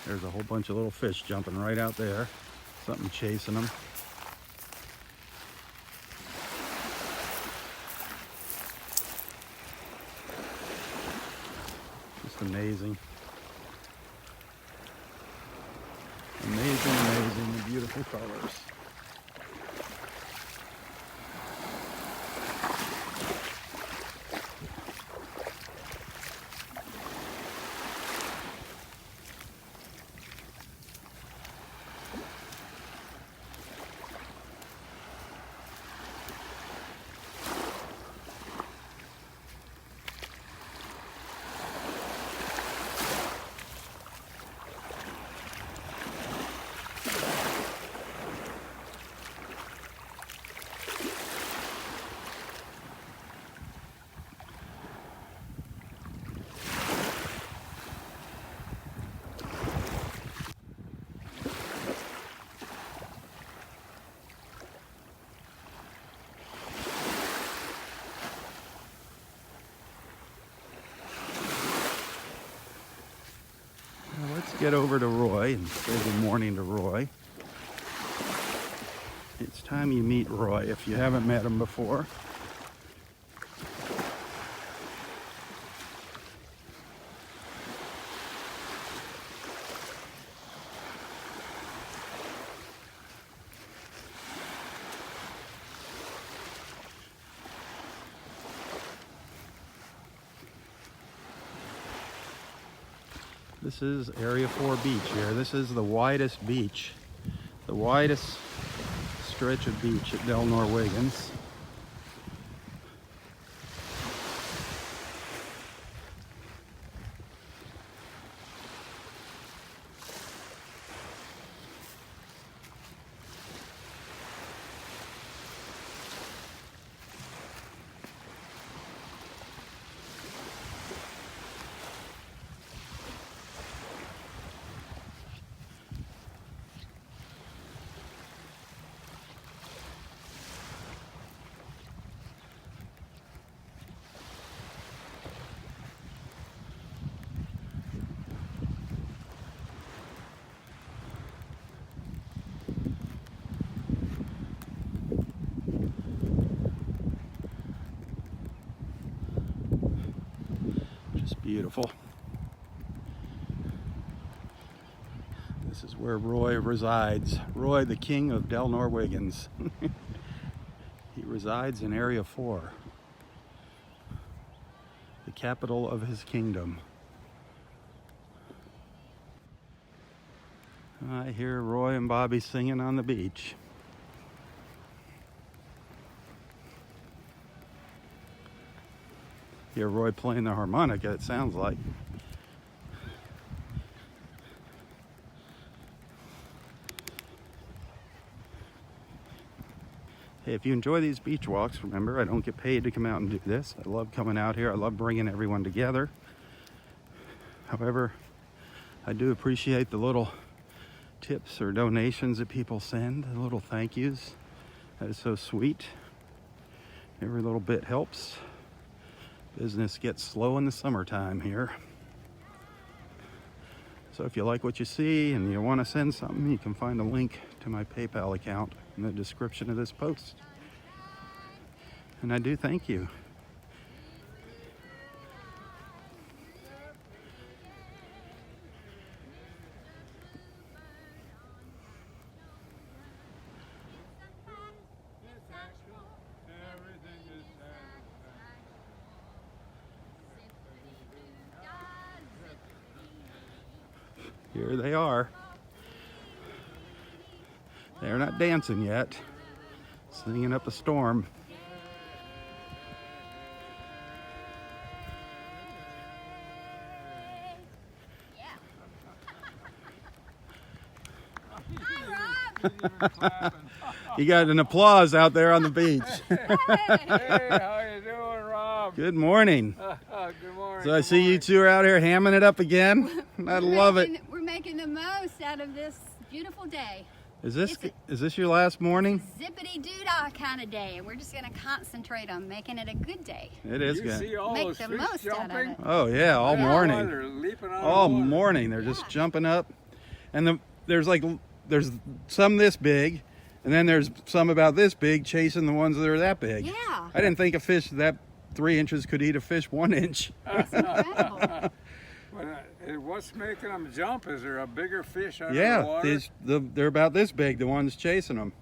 There's a whole bunch of little fish jumping right out there. Something chasing them. Just amazing. Amazing, amazing, beautiful colors. Let's get over to Roy and say good morning to Roy. It's time you meet Roy if you haven't met him before. This is Area 4 beach here. This is the widest beach, the widest stretch of beach at Del Norwegans. Beautiful. This is where Roy resides. Roy, the king of Del Norwegans. He resides in Area 4, the capital of his kingdom. I hear Roy and Bobby singing on the beach. Hear Roy playing the harmonica, it sounds like. Hey, if you enjoy these beach walks, remember I don't get paid to come out and do this. I love coming out here. I love bringing everyone together. However, I do appreciate the little tips or donations that people send, the little thank yous. That is so sweet. Every little bit helps. Business gets slow in the summertime here. So if you like what you see and you want to send something, you can find a link to my PayPal account in the description of this post. And I do thank you. Here they are. They're not dancing yet, singing up a storm. You got an applause out there on the beach. Hey, how you doing, Rob? Good morning. Good morning. So I see you two are out here hamming it up again. I love it. We're making the most out of this beautiful day. Is this your last morning? Zippity doo-dah kind of day, and we're just going to concentrate on making it a good day. It is You good. see all Make those the fish most out of jumping? it. Oh yeah, all Yeah. morning. They're leaping out All of the water. morning. They're just jumping up, and there's some this big, and then there's some about this big chasing the ones that are that big. Yeah. I didn't think a fish that 3 inches could eat a fish 1 inch. That's incredible. But what's making them jump? Is there a bigger fish under the Yeah, water? they're about this big. The ones chasing them.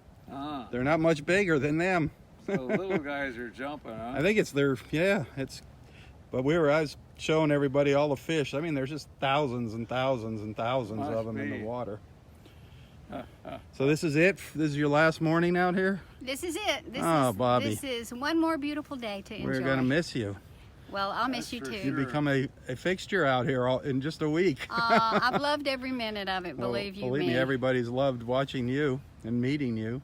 They're not much bigger than them. So the little guys are jumping, huh? I think it's their But I was showing everybody all the fish. I mean, there's just thousands and thousands and thousands Must of them in be. the water. So this is it? This is your last morning out here? This is it. Bobby. This is one more beautiful day to enjoy. We're going to miss you. Well, I'll miss That's you for too. You sure. become a fixture out here in just a week. I've loved every minute of it, Well, believe you believe me, everybody's loved watching you and meeting you.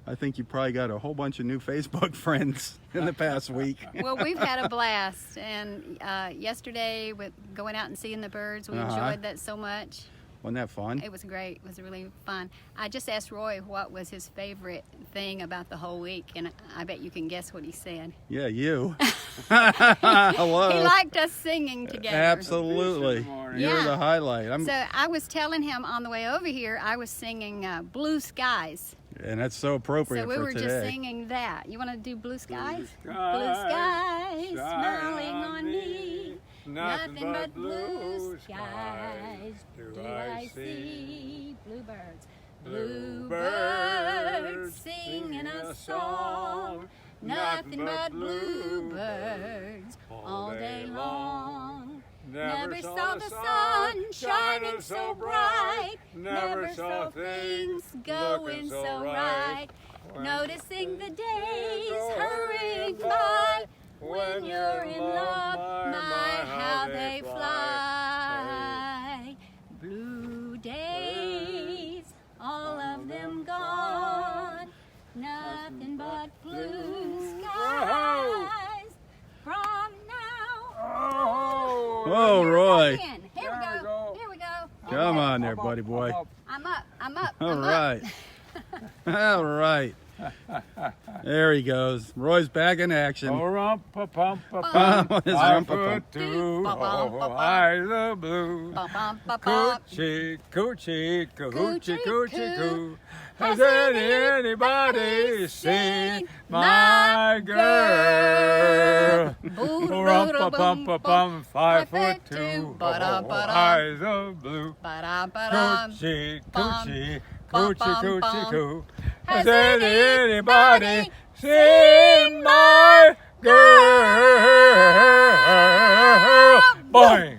I think you probably got a whole bunch of new Facebook friends in the past week. Well, we've had a blast, and yesterday with going out and seeing the birds, we enjoyed that so much. Wasn't that fun? It was great. It was really fun. I just asked Roy what was his favorite thing about the whole week, and I bet you can guess what he said. Yeah, you. Hello. He liked us singing together. Absolutely. morning. You're Yeah. the highlight. So I was telling him on the way over here, I was singing Blue Skies. And that's so appropriate So we for were today. just singing that. You want to do Blue Skies? Blue Blue skies shine smiling on me. Nothing but blue skies do I see. Bluebirds. Bluebirds singing a song. Nothing but bluebirds all day long. Never saw the sun shining so bright. Never saw things going so right. Noticing the days hurrying by. When you're in love, my, how they fly. Blue days, all of them gone. Nothing but blue skies from now. Oh, Roy. Here we go. Here we go. Come on there, buddy boy. I'm up. I'm up. All I'm right. Up. All right. There he goes. Roy's back in action. Oh, What is rumpa-pum? Two eyes of blue. Bum, bum, bum, bum. Coochie, coochie, coochie, Coochie, coochie, coo. coo. Has anybody seen my girl? Rum-pa-pum-pa-pum, 5'2", eyes of blue. Ba-dum-ba-dum. Coochie, Bum, coochie, bum, coochie, bum, coochie, bum. coo. Has Has anybody anybody seen my girl? Boing!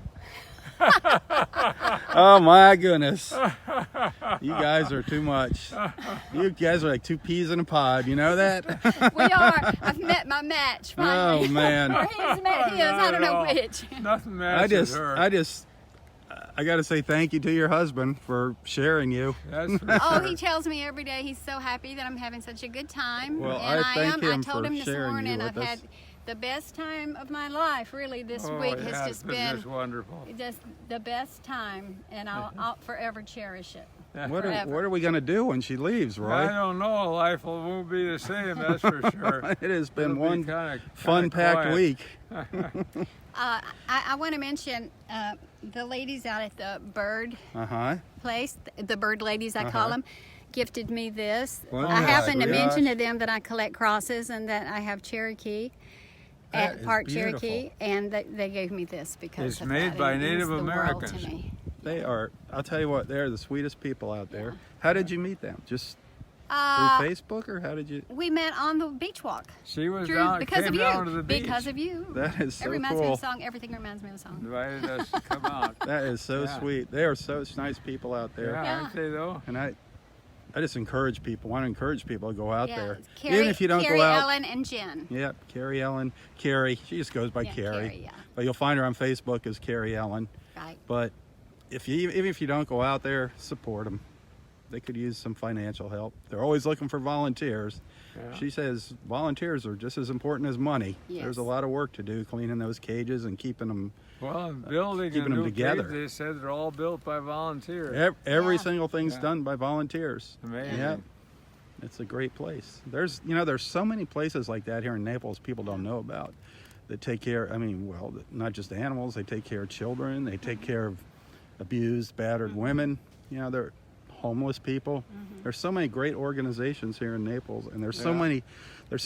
Oh my goodness. You guys are too much. You guys are like two peas in a pod. You know that? We are. I've met my match. Finally. Oh man. Or he's met his. I don't know which. Nothing matches her. I got to say thank you to your husband for sharing you. That's for Oh, sure. he tells me every day he's so happy that I'm having such a good time. Well, and I thank am. him I told for him this sharing you morning with I've us. had the best time of my life. Really, this week has just been just wonderful. just the best time, and I'll forever cherish it. What Forever. are we going to do when she leaves, Roy? I don't know. Life won't be the same, that's for sure. It has been It'll be one kinda fun-packed quiet. week. I want to mention the ladies out at the bird Uh-huh. place, the bird ladies I call them, gifted me this. Well, I happened to gosh. mention to them that I collect crosses and that I have Cherokee, That at is part beautiful. Cherokee, and they gave me this because It's of made that. by It means Native the world Americans. to me. They are, I'll tell you what, they're the sweetest people out there. How did you meet them? Just through Uh, Facebook, or how did you? we met on the beach walk. She was Through, down, because came of down to you. the beach. Because of you. That is so It reminds me cool. of a song. Everything reminds me of a song. Invited us to come out. That is so Yeah. sweet. They are such nice people out there. Yeah, aren't they though? And I just encourage people, want to encourage people to go out there. it's Carrie, Even if you don't Carrie, go out. Ellen, and Jen. Yep, Carrie Ellen. Carrie, she just goes by Yeah, Carrie. Carrie, yeah. But you'll find her on Facebook as Carrie Ellen. Right. But even if you don't go out there, support them. They could use some financial help. They're always looking for volunteers. Yeah. She says volunteers are just as important as money. Yes. There's a lot of work to do cleaning those cages and keeping them. Well, building keeping a them new together. cage, they said they're all built by volunteers. Every Yeah. single thing's Yeah. done by volunteers. Amazing. Yep. It's a great place. There's so many places like that here in Naples people don't know about that take care, not just animals, they take care of children, they take care of abused, battered women, they're homeless people. There's so many great organizations here in Naples, and there's so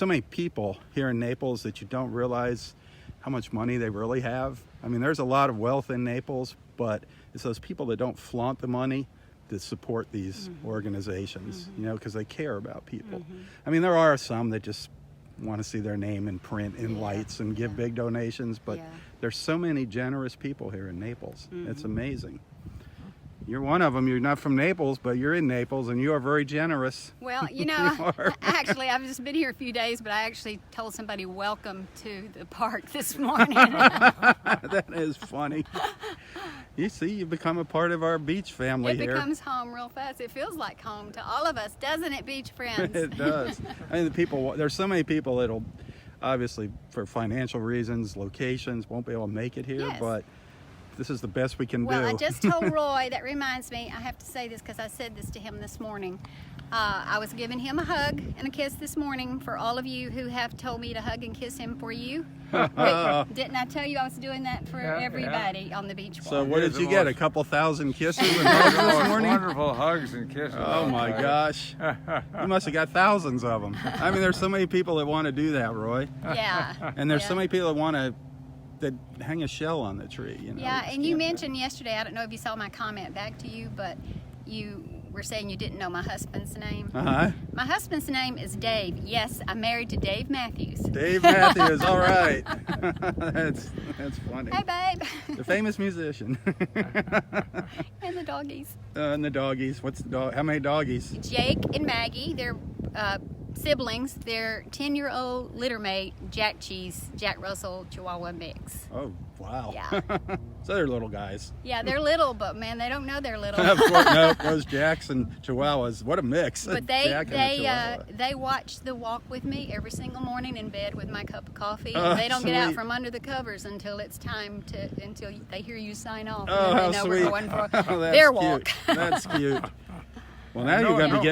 many people here in Naples that you don't realize how much money they really have. I mean, there's a lot of wealth in Naples, but it's those people that don't flaunt the money that support these organizations, because they care about people. I mean, there are some that just want to see their name in print in lights and give big donations, but Yeah. there's so many generous people here in Naples. It's amazing. You're one of them. You're not from Naples, but you're in Naples, and you are very generous. Well, actually, I've just been here a few days, but I actually told somebody welcome to the park this morning. That is funny. You see, you've become a part of our beach family It here. becomes home real fast. It feels like home to all of us, doesn't it, beach friends? It does. I mean, there's so many people that'll, obviously, for financial reasons, locations, won't be able to make it here, Yes. but this is the best we can Well, do. I just told Roy, that reminds me, I have to say this because I said this to him this morning. I was giving him a hug and a kiss this morning for all of you who have told me to hug and kiss him for you. Wait, didn't I tell you I was doing that for Yeah, everybody on the beach walk? So what Here's did you the get? most- A couple thousand kisses and hugs this morning? Wonderful hugs and kisses. Oh my gosh. You must have got thousands of them. I mean, there's so many people that want to do that, Roy. Yeah. And there's so yeah. many people that hang a shell on the tree. Yeah, and you mentioned yesterday, I don't know if you saw my comment back to you, but you were saying you didn't know my husband's name. Uh-huh. My husband's name is Dave. Yes, I'm married to Dave Matthews. Dave Matthews, all right. That's funny. Hey, babe. The famous musician. And the doggies. And the doggies. What's the dog? How many doggies? Jake and Maggie, they're siblings. They're 10-year-old littermate Jack Cheese, Jack Russell Chihuahua mix. Oh, wow. Yeah. So they're little guys. Yeah, they're little, but man, they don't know they're little. Of course, no, those Jacks and Chihuahuas. What a mix. But Jack and a Chihuahua. they watch the walk with me every single morning in bed with my cup of coffee. Oh, And they don't get out sweet. from under the covers until it's time until they hear you sign off. Oh, and then how they know sweet. we're going for Oh, that's their cute. walk. That's cute. Well, now No,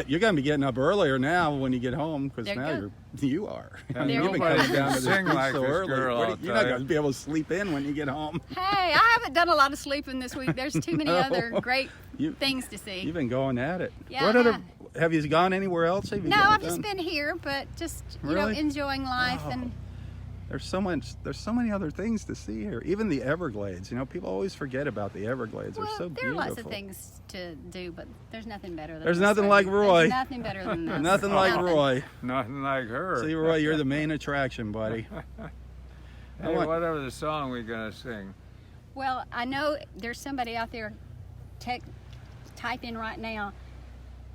you're gonna be getting up earlier now when you get home, because There you now go. you are. And You've been nobody coming down to can this sing beach like so this early. girl, What do I'll you're not tell gonna be able to sleep in when you get home. Hey, I haven't done a lot of sleeping this week. There's too many No. other great You- things to see. You've been going at it. Yeah, What I other? Have you gone anywhere else? Have you No, got I've just done? been here, but just Really? enjoying life Oh. and There's so many other things to see here. Even the Everglades. People always forget about the Everglades. well, They're so there are beautiful. lots of things to do, but there's nothing better than There's this nothing right like here. Roy. There's nothing better than this. Nothing like Roy. Nothing like her. See, Roy, you're the main attraction, buddy. Hey, want- whatever the song we gonna sing. Well, I know there's somebody out there type in right now.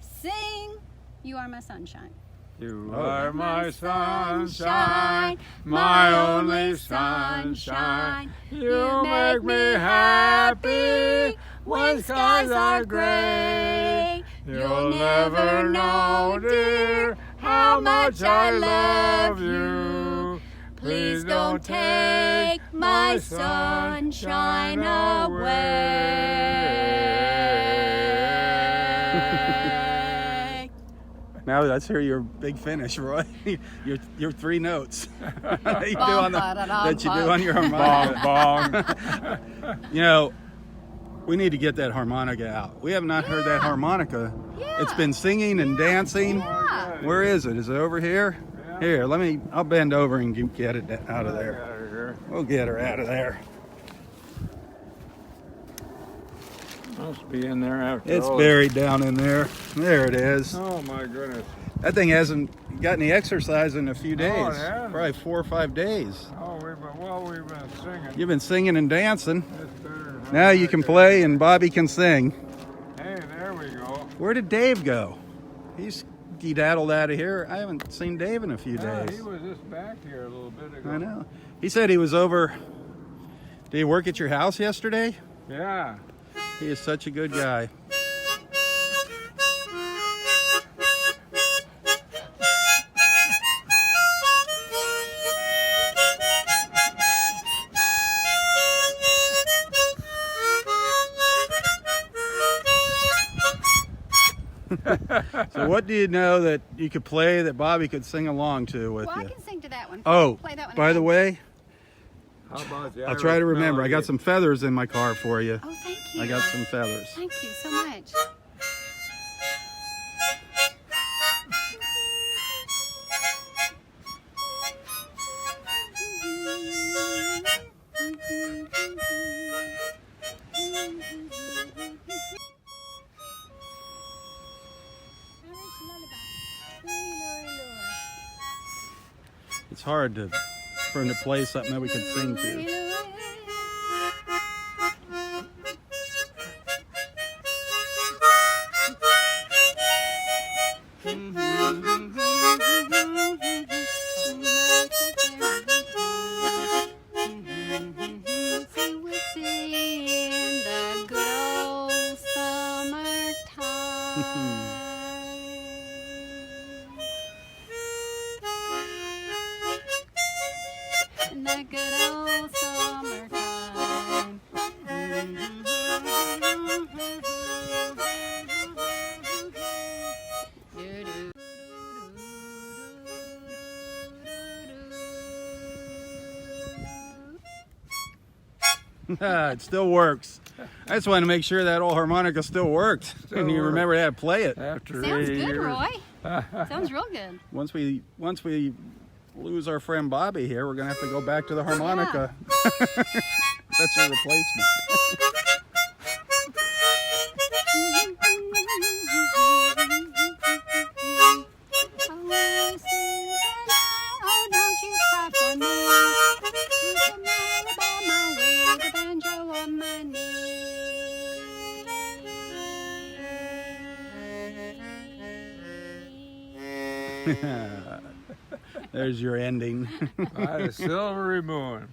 Sing, "You Are My Sunshine." You Oh. are my sunshine, my only sunshine. You make me happy when skies are gray. You'll never know, dear, how much I love you. Please don't take my sunshine away. Now let's hear your big finish, Roy. your 3 notes that you do on your harmonica. Bong. You know, we need to get that harmonica out. We have not heard that harmonica. Yeah. It's been singing and dancing. Yeah. Where is it? Is it over here? Yeah. Here, I'll bend over and get it out of there. Out of here. We'll get her out of there. Must be in there after It's all. buried down in there. There it is. Oh my goodness. That thing hasn't got any exercise in a few days. No, it hasn't. Probably 4 or 5 days. Oh, we've been singing. You've been singing and dancing. That's better than Now you can play and Bobby can sing. Hey, there we go. Where did Dave go? He's skedaddled out of here. I haven't seen Dave in a few Yeah, days. he was just back here a little bit ago. I know. He said he was over. Did he work at your house yesterday? Yeah. He is such a good guy. So what do you know that you could play that Bobby could sing along to with Well, I you? can sing to that one. Oh, Play that one by the again. way, How about the I'll try to Irish remember. I got melody? some feathers in my car for you. Oh, thank you. I got some feathers. Thank you so much. It's hard for him to play something that we could sing to. The good old summertime. It still works. I just wanted to make sure that old harmonica still worked. And you works. remember how to play it. After Sounds 80 good, years. Roy. Sounds real good. Once we lose our friend Bobby here, we're gonna have to go back to the harmonica. That's your replacement. Oh, don't you cry for me. You can never buy my way, the banjo on my knee. There's your ending. By the silvery moon.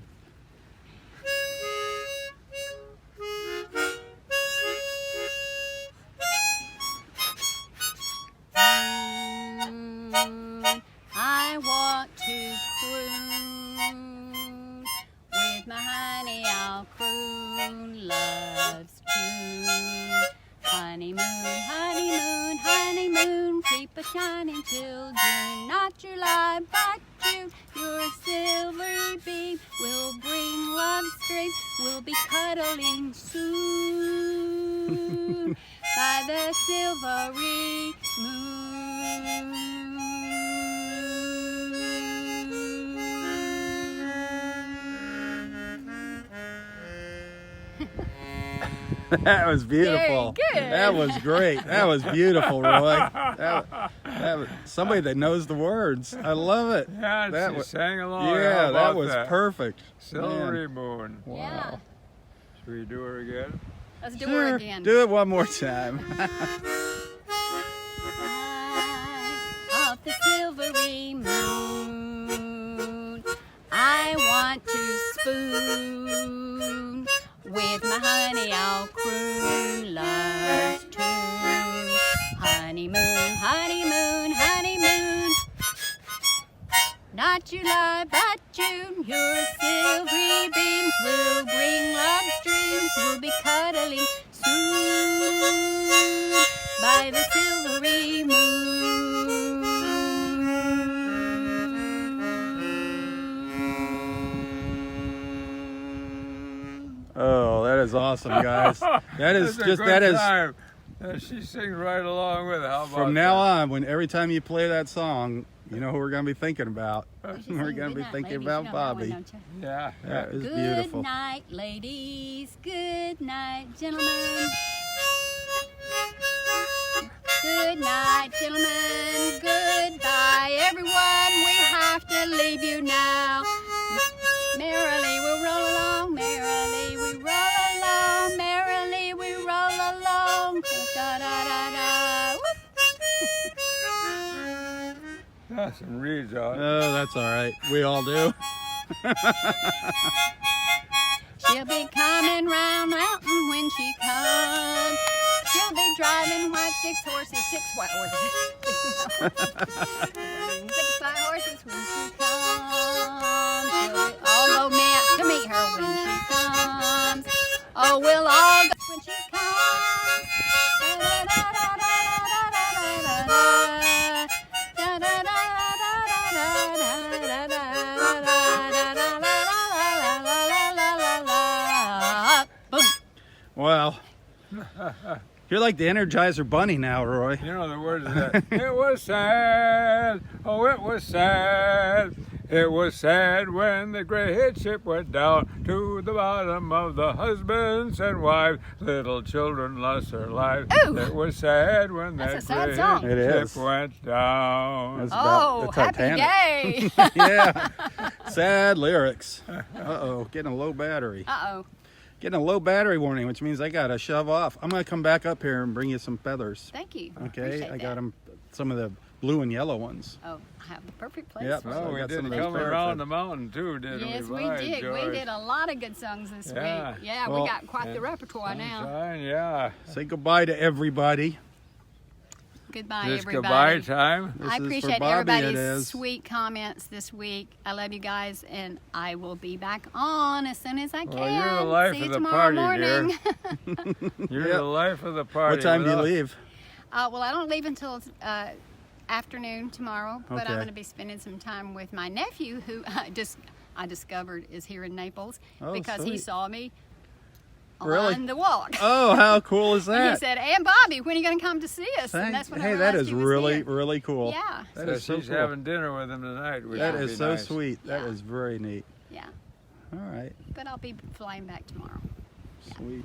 I want to croon with my honey. I'll croon love's tune. Honeymoon, honeymoon, honeymoon, keep a shining till June. Not July, but June. Your silvery beam will bring love's stream. We'll be cuddling soon by the silvery moon. That was beautiful. Very good. That was great. That was beautiful, Roy. That was somebody that knows the words. I love it. Yeah, That she was- sang along. Yeah, How that about was perfect. Silvery Man. moon. Yeah. Should we do her again? Let's do Sure. her again. Do it one more time. Eye of the silvery moon, I want to spoon with my honey. I'll croon love's tune. Honeymoon, honeymoon, honeymoon. Not July, but June. Your silvery beams will bring love's dreams. We'll be cuddling soon by the silvery moon. Oh, that is awesome, guys. That is That's a just good that is time. She sings right along with it. How about from now that? on. When every time you play that song, you know who we're gonna be thinking about. She's We're saying gonna be goodnight, thinking ladies. about You know that one, Bobby. don't you? Yeah, yeah. That is Good beautiful. night, ladies. Good night, gentlemen. Good night, gentlemen. Goodbye, everyone. We have to leave you now. Merrily we roll along. Merrily we roll along. Merrily we roll along. Da da da da. That's some reeds on it. Oh, that's all right. We all do. She'll be coming round mountain when she comes. She'll be driving white six white horses. 6 white horses when she comes. She'll be all go mad to meet her when she comes. Oh, we'll all go when she comes. Boom. Wow. You're like the Energizer Bunny now, Roy. You know the words of that. It was sad. Oh, it was sad. It was sad when the great ship went down to the bottom of the husbands and wives. Little children lost their lives. Ooh. It was sad when That's that a sad great song. It ship is. went down. That's about Oh, the happy Titanic. day. Yeah. Sad lyrics. Uh-oh, getting a low battery. Uh-oh. Getting a low battery warning, which means I gotta shove off. I'm gonna come back up here and bring you some feathers. Thank you. Okay, Appreciate I got that. them, some of the blue and yellow ones. Oh, I have the perfect place Yep. for So it. Oh, I we got did some of those come parrots. around the mountain too, didn't Yes, we? we By did. George. We did a lot of good songs this Yeah. week. Yeah, Well, we got quite the repertoire now. Sunshine, yeah. Say goodbye to everybody. Goodbye, This everybody. goodbye time. This I is for appreciate Bobby, it everybody's is. sweet comments this week. I love you guys, and I will be back on as soon as I can. Well, you're the life See of you the tomorrow party, dear. morning. You're Yep. the life of the party. What time do you Without- leave? Well, I don't leave until afternoon tomorrow, but Okay. I'm going to be spending some time with my nephew, who I discovered is here in Naples Oh, because he sweet. saw me Really? on the walk. Oh, how cool is And that? he said, "And Bobby, when are you going to come to see us?" Thank- And that's when I hey, that realized is he was really, here. really cool. Yeah, That So is so she's cool. having dinner with him tonight. Which That would is be so nice. sweet. That Yeah. is very neat. yeah. All right, But I'll be flying back tomorrow. sweet.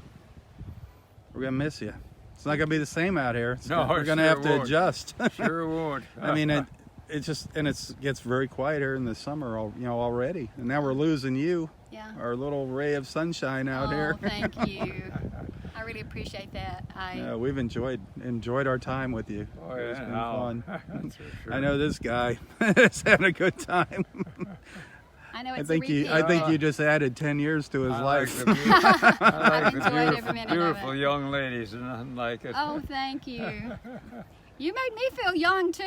We're gonna miss you. It's not gonna be the same out here. No, We're it gonna sure have to won't. adjust. Sure won't. I mean, it just and it gets very quiet here in the summer, already. And now we're losing you, Yeah. our little ray of sunshine out here. Oh, thank you. I really appreciate that. We've enjoyed our time with you. Oh, It's yeah, been now. fun. That's for sure. I know this guy is having a good time. I know I it's think a repeat. I think you just added 10 years to his I life. Like the, I like the enjoyed every beautiful, minute of beautiful it. young ladies, and nothing like it. Oh, thank you. You made me feel young too.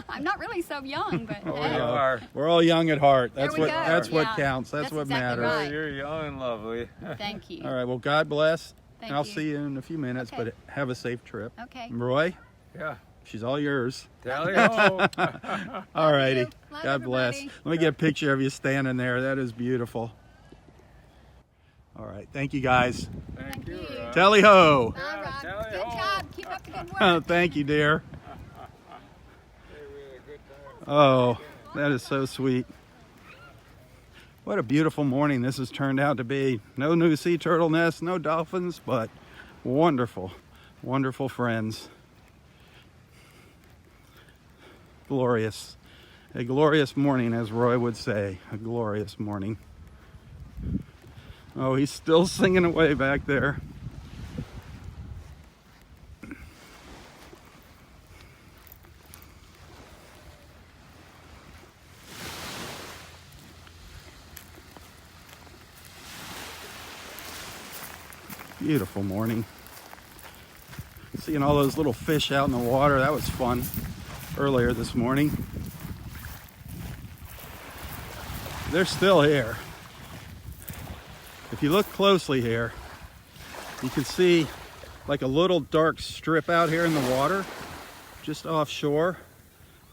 I'm not really so young, but Oh, hey. you are. We're all young at heart. There That's we what go. that's what Yeah. counts. That's what That's exactly matters. Oh, right. you're young and lovely. Thank you. All right. Well, God bless. Thank I'll you. see you in a few minutes, Okay. but have a safe trip. Okay. Roy, Yeah. she's all yours. Tally ho. All righty. you. Love God bless. everybody. Let me get a picture of you standing there. That is beautiful. All right. Thank you, guys. Thank you. Ron. Tally ho. Bye, Yeah, Rob. tally Good ho. job. Keep up the good work. Oh, thank you, dear. Hey, we had a good time. Oh, that is so sweet. What a beautiful morning this has turned out to be. No new sea turtle nests, no dolphins, but wonderful, wonderful friends. Glorious. A glorious morning, as Roy would say. A glorious morning. Oh, he's still singing away back there. Beautiful morning. Seeing all those little fish out in the water, that was fun earlier this morning. they're still here. If you look closely here, you can see like a little dark strip out here in the water, just offshore.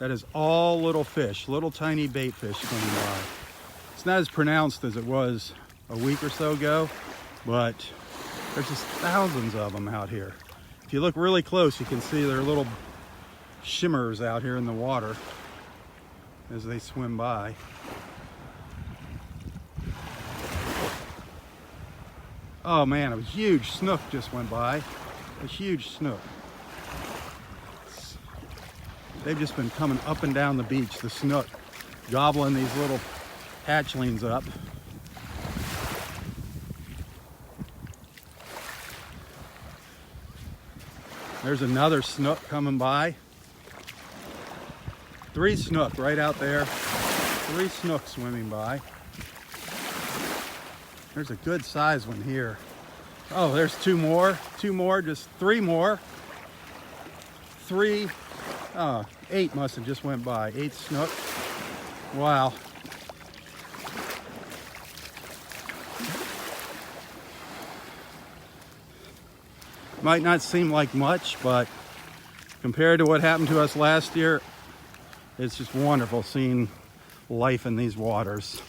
That is all little fish, little tiny bait fish swimming by. It's not as pronounced as it was a week or so ago, but there's just thousands of them out here. If you look really close, you can see their little shimmers out here in the water as they swim by. Oh man, a huge snook just went by. A huge snook. They've just been coming up and down the beach, the snook, gobbling these little hatchlings up. There's another snook coming by. 3 snook right out there. 3 snooks swimming by. There's a good size one here. Oh, there's 2 more. 2 more, just 3 more. 3, 8 must have just went by. 8 snook. Wow. Might not seem like much, but compared to what happened to us last year, it's just wonderful seeing life in these waters.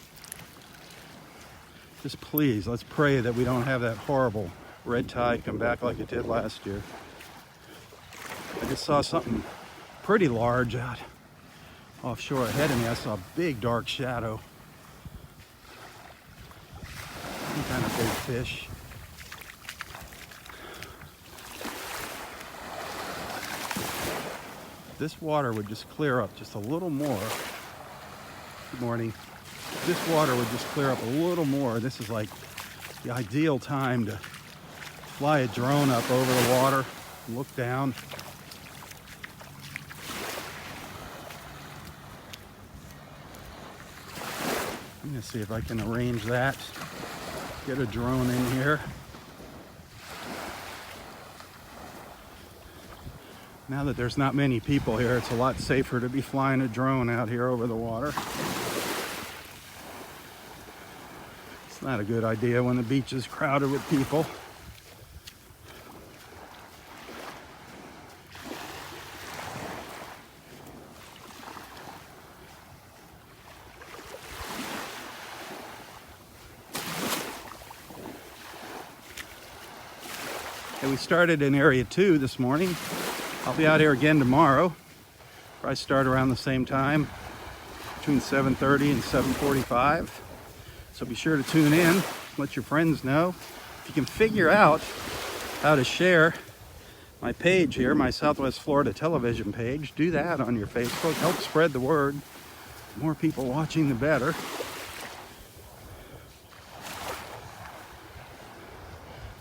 Just please, let's pray that we don't have that horrible red tide come back like it did last year. I just saw something pretty large out offshore ahead of me. I saw a big dark shadow. Some kind of big fish. This water would just clear up just a little more. Good morning. This water would just clear up a little more. This is like the ideal time to fly a drone up over the water and look down. I'm gonna see if I can arrange that. Get a drone in here. Now that there's not many people here, it's a lot safer to be flying a drone out here over the water. It's not a good idea when the beach is crowded with people. Okay, we started in Area 2 this morning. I'll be out here again tomorrow. Probably start around the same time, between 7:30 and 7:45. So be sure to tune in, let your friends know. If you can figure out how to share my page here, my Southwest Florida television page, do that on your Facebook. Help spread the word. The more people watching, the better.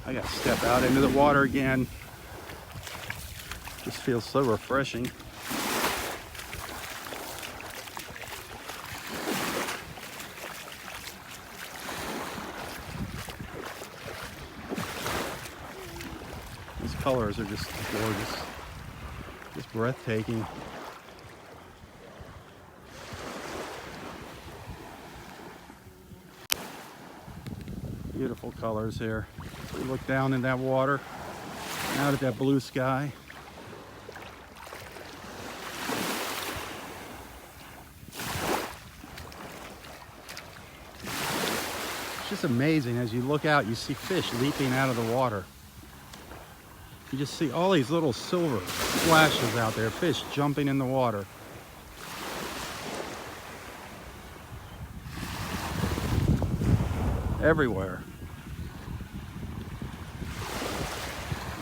I gotta step out into the water again. Just feels so refreshing. These colors are just gorgeous, just breathtaking. Beautiful colors here. We look down in that water, out at that blue sky. It's amazing. As you look out, you see fish leaping out of the water. You just see all these little silver flashes out there, fish jumping in the water. Everywhere.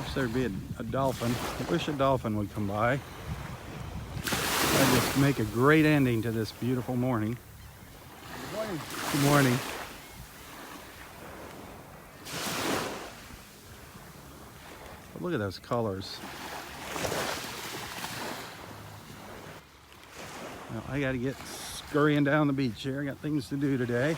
Wish there'd be a dolphin. I wish a dolphin would come by. That'd just make a great ending to this beautiful morning. Good morning. Good morning. Look at those colors. Now, I got to get scurrying down the beach here. I got things to do today.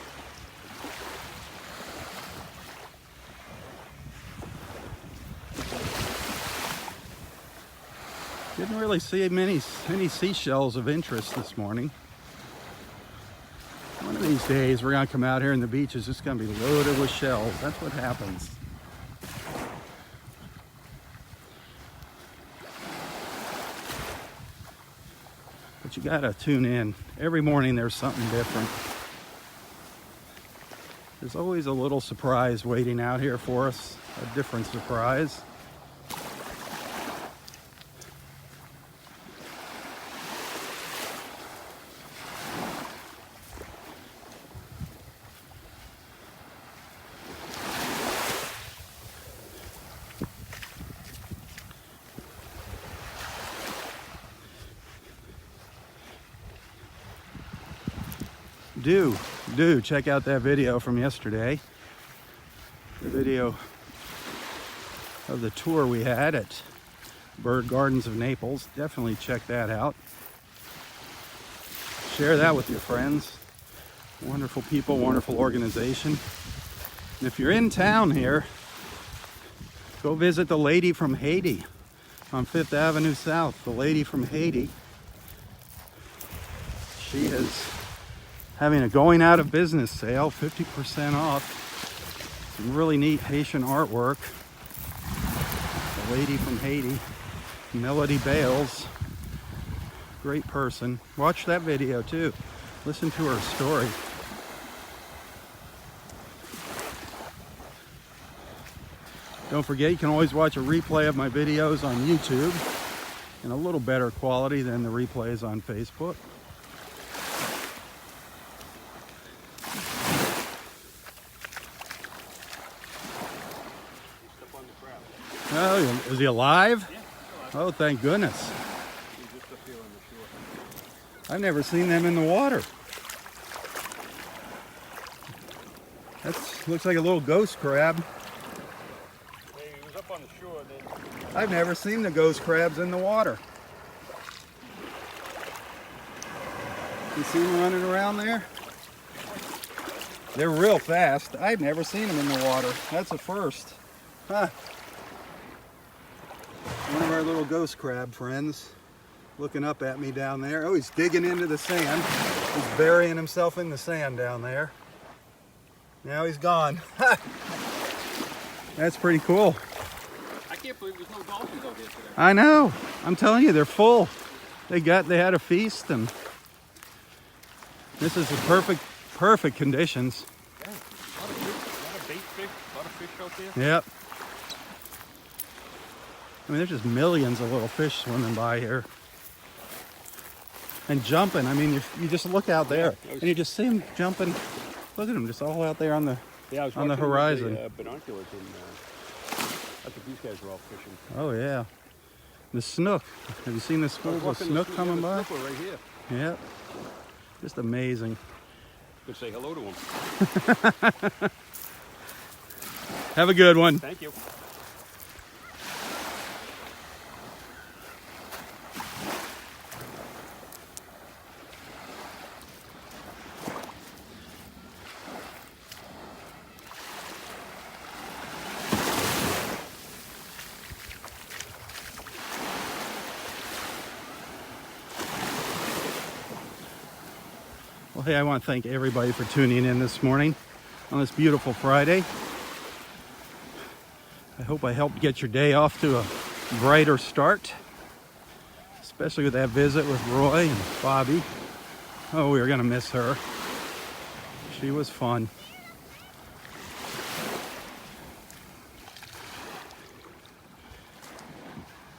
Didn't really see many seashells of interest this morning. I wonder One of these days, we're gonna come out here and the beach is just gonna be loaded with shells. That's what happens. But you gotta tune in. Every morning there's something different. There's always a little surprise waiting out here for us, a different surprise. Do check out that video from yesterday. The video of the tour we had at Bird Gardens of Naples. Definitely check that out. Share that with your friends. Wonderful people, wonderful organization. And if you're in town here, go visit the Lady from Haiti on 5th Avenue South. The Lady from Haiti. She is having a going out of business sale, 50% off. Some really neat Haitian artwork. The Lady from Haiti, Melody Bales. Great person. Watch that video too. Listen to her story. Don't forget, you can always watch a replay of my videos on YouTube in a little better quality than the replays on Facebook. Oh, is he alive? Yeah, Oh, thank goodness. he's just up here on the shore. I've never seen them in the water. That looks like a little ghost crab. Hey, he was up on the shore then. I've never seen the ghost crabs in the water. You see them running around there? They're real fast. I've never seen them in the water. That's a first. Huh. One of our little ghost crab friends looking up at me down there. Oh, he's digging into the sand. He's burying himself in the sand down there. Now he's gone. That's pretty cool. I can't believe there's no dolphins out here today. I know. I'm telling you, they're full. They had a feast, and this is the perfect conditions. Yeah, a lot of bait fish, a lot of fish out there. Yep. I mean, there's just millions of little fish swimming by here. And jumping. I mean, you just look out there, and you just see them jumping. Look at them, just all out there on the Yeah, I was on the watching horizon. with the, binoculars, and I think these guys were all fishing. Oh, yeah. The snook. Have you seen the schools of snook coming by? Right here. Yep. Just amazing. Could say hello to him. Have a good one. Thank you. Well, hey, I want to thank everybody for tuning in this morning on this beautiful Friday. I hope I helped get your day off to a brighter start, especially with that visit with Roy and Bobby. Oh, we were going to miss her. She was fun.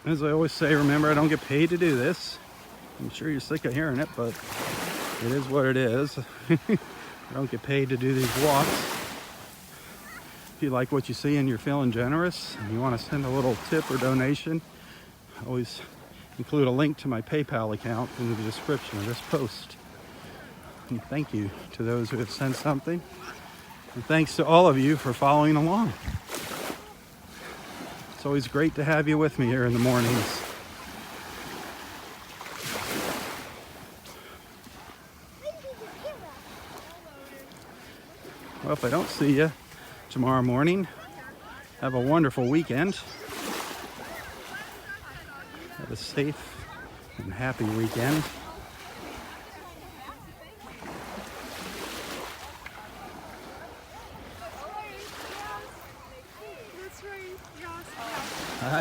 As I always say, remember, I don't get paid to do this. I'm sure you're sick of hearing it, but it is what it is. I don't get paid to do these walks. If you like what you see and you're feeling generous and you want to send a little tip or donation, I always include a link to my PayPal account in the description of this post. And thank you to those who have sent something. And thanks to all of you for following along. It's always great to have you with me here in the mornings. Well, if I don't see you tomorrow morning, have a wonderful weekend. Have a safe and happy weekend.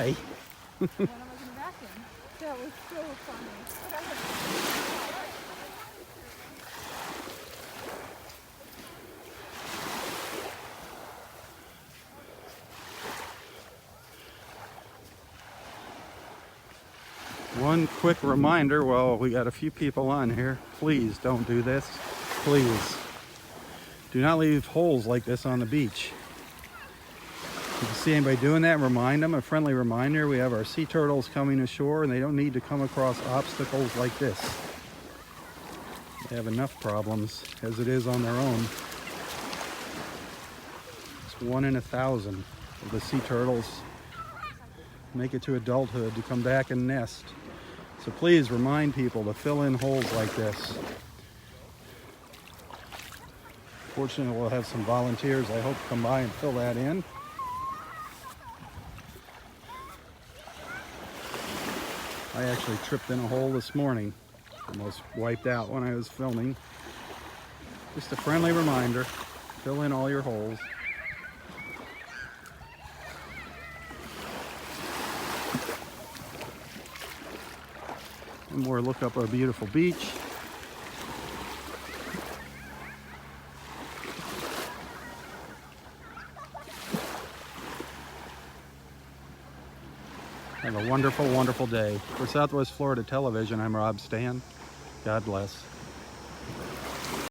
die. When I was in the vacuum. That was so funny. One quick reminder, well, we got a few people on here. Please don't do this. Please. Do not leave holes like this on the beach. If you see anybody doing that, remind them. A friendly reminder, we have our sea turtles coming ashore and they don't need to come across obstacles like this. They have enough problems as it is on their own. It's 1 in 1,000 of the sea turtles make it to adulthood to come back and nest. So please remind people to fill in holes like this. Fortunately, we'll have some volunteers, I hope, come by and fill that in. I actually tripped in a hole this morning. Almost wiped out when I was filming. Just a friendly reminder, fill in all your holes. And more look up our beautiful beach. Have a wonderful, wonderful day. For Southwest Florida Television, I'm Robb Stan. God bless.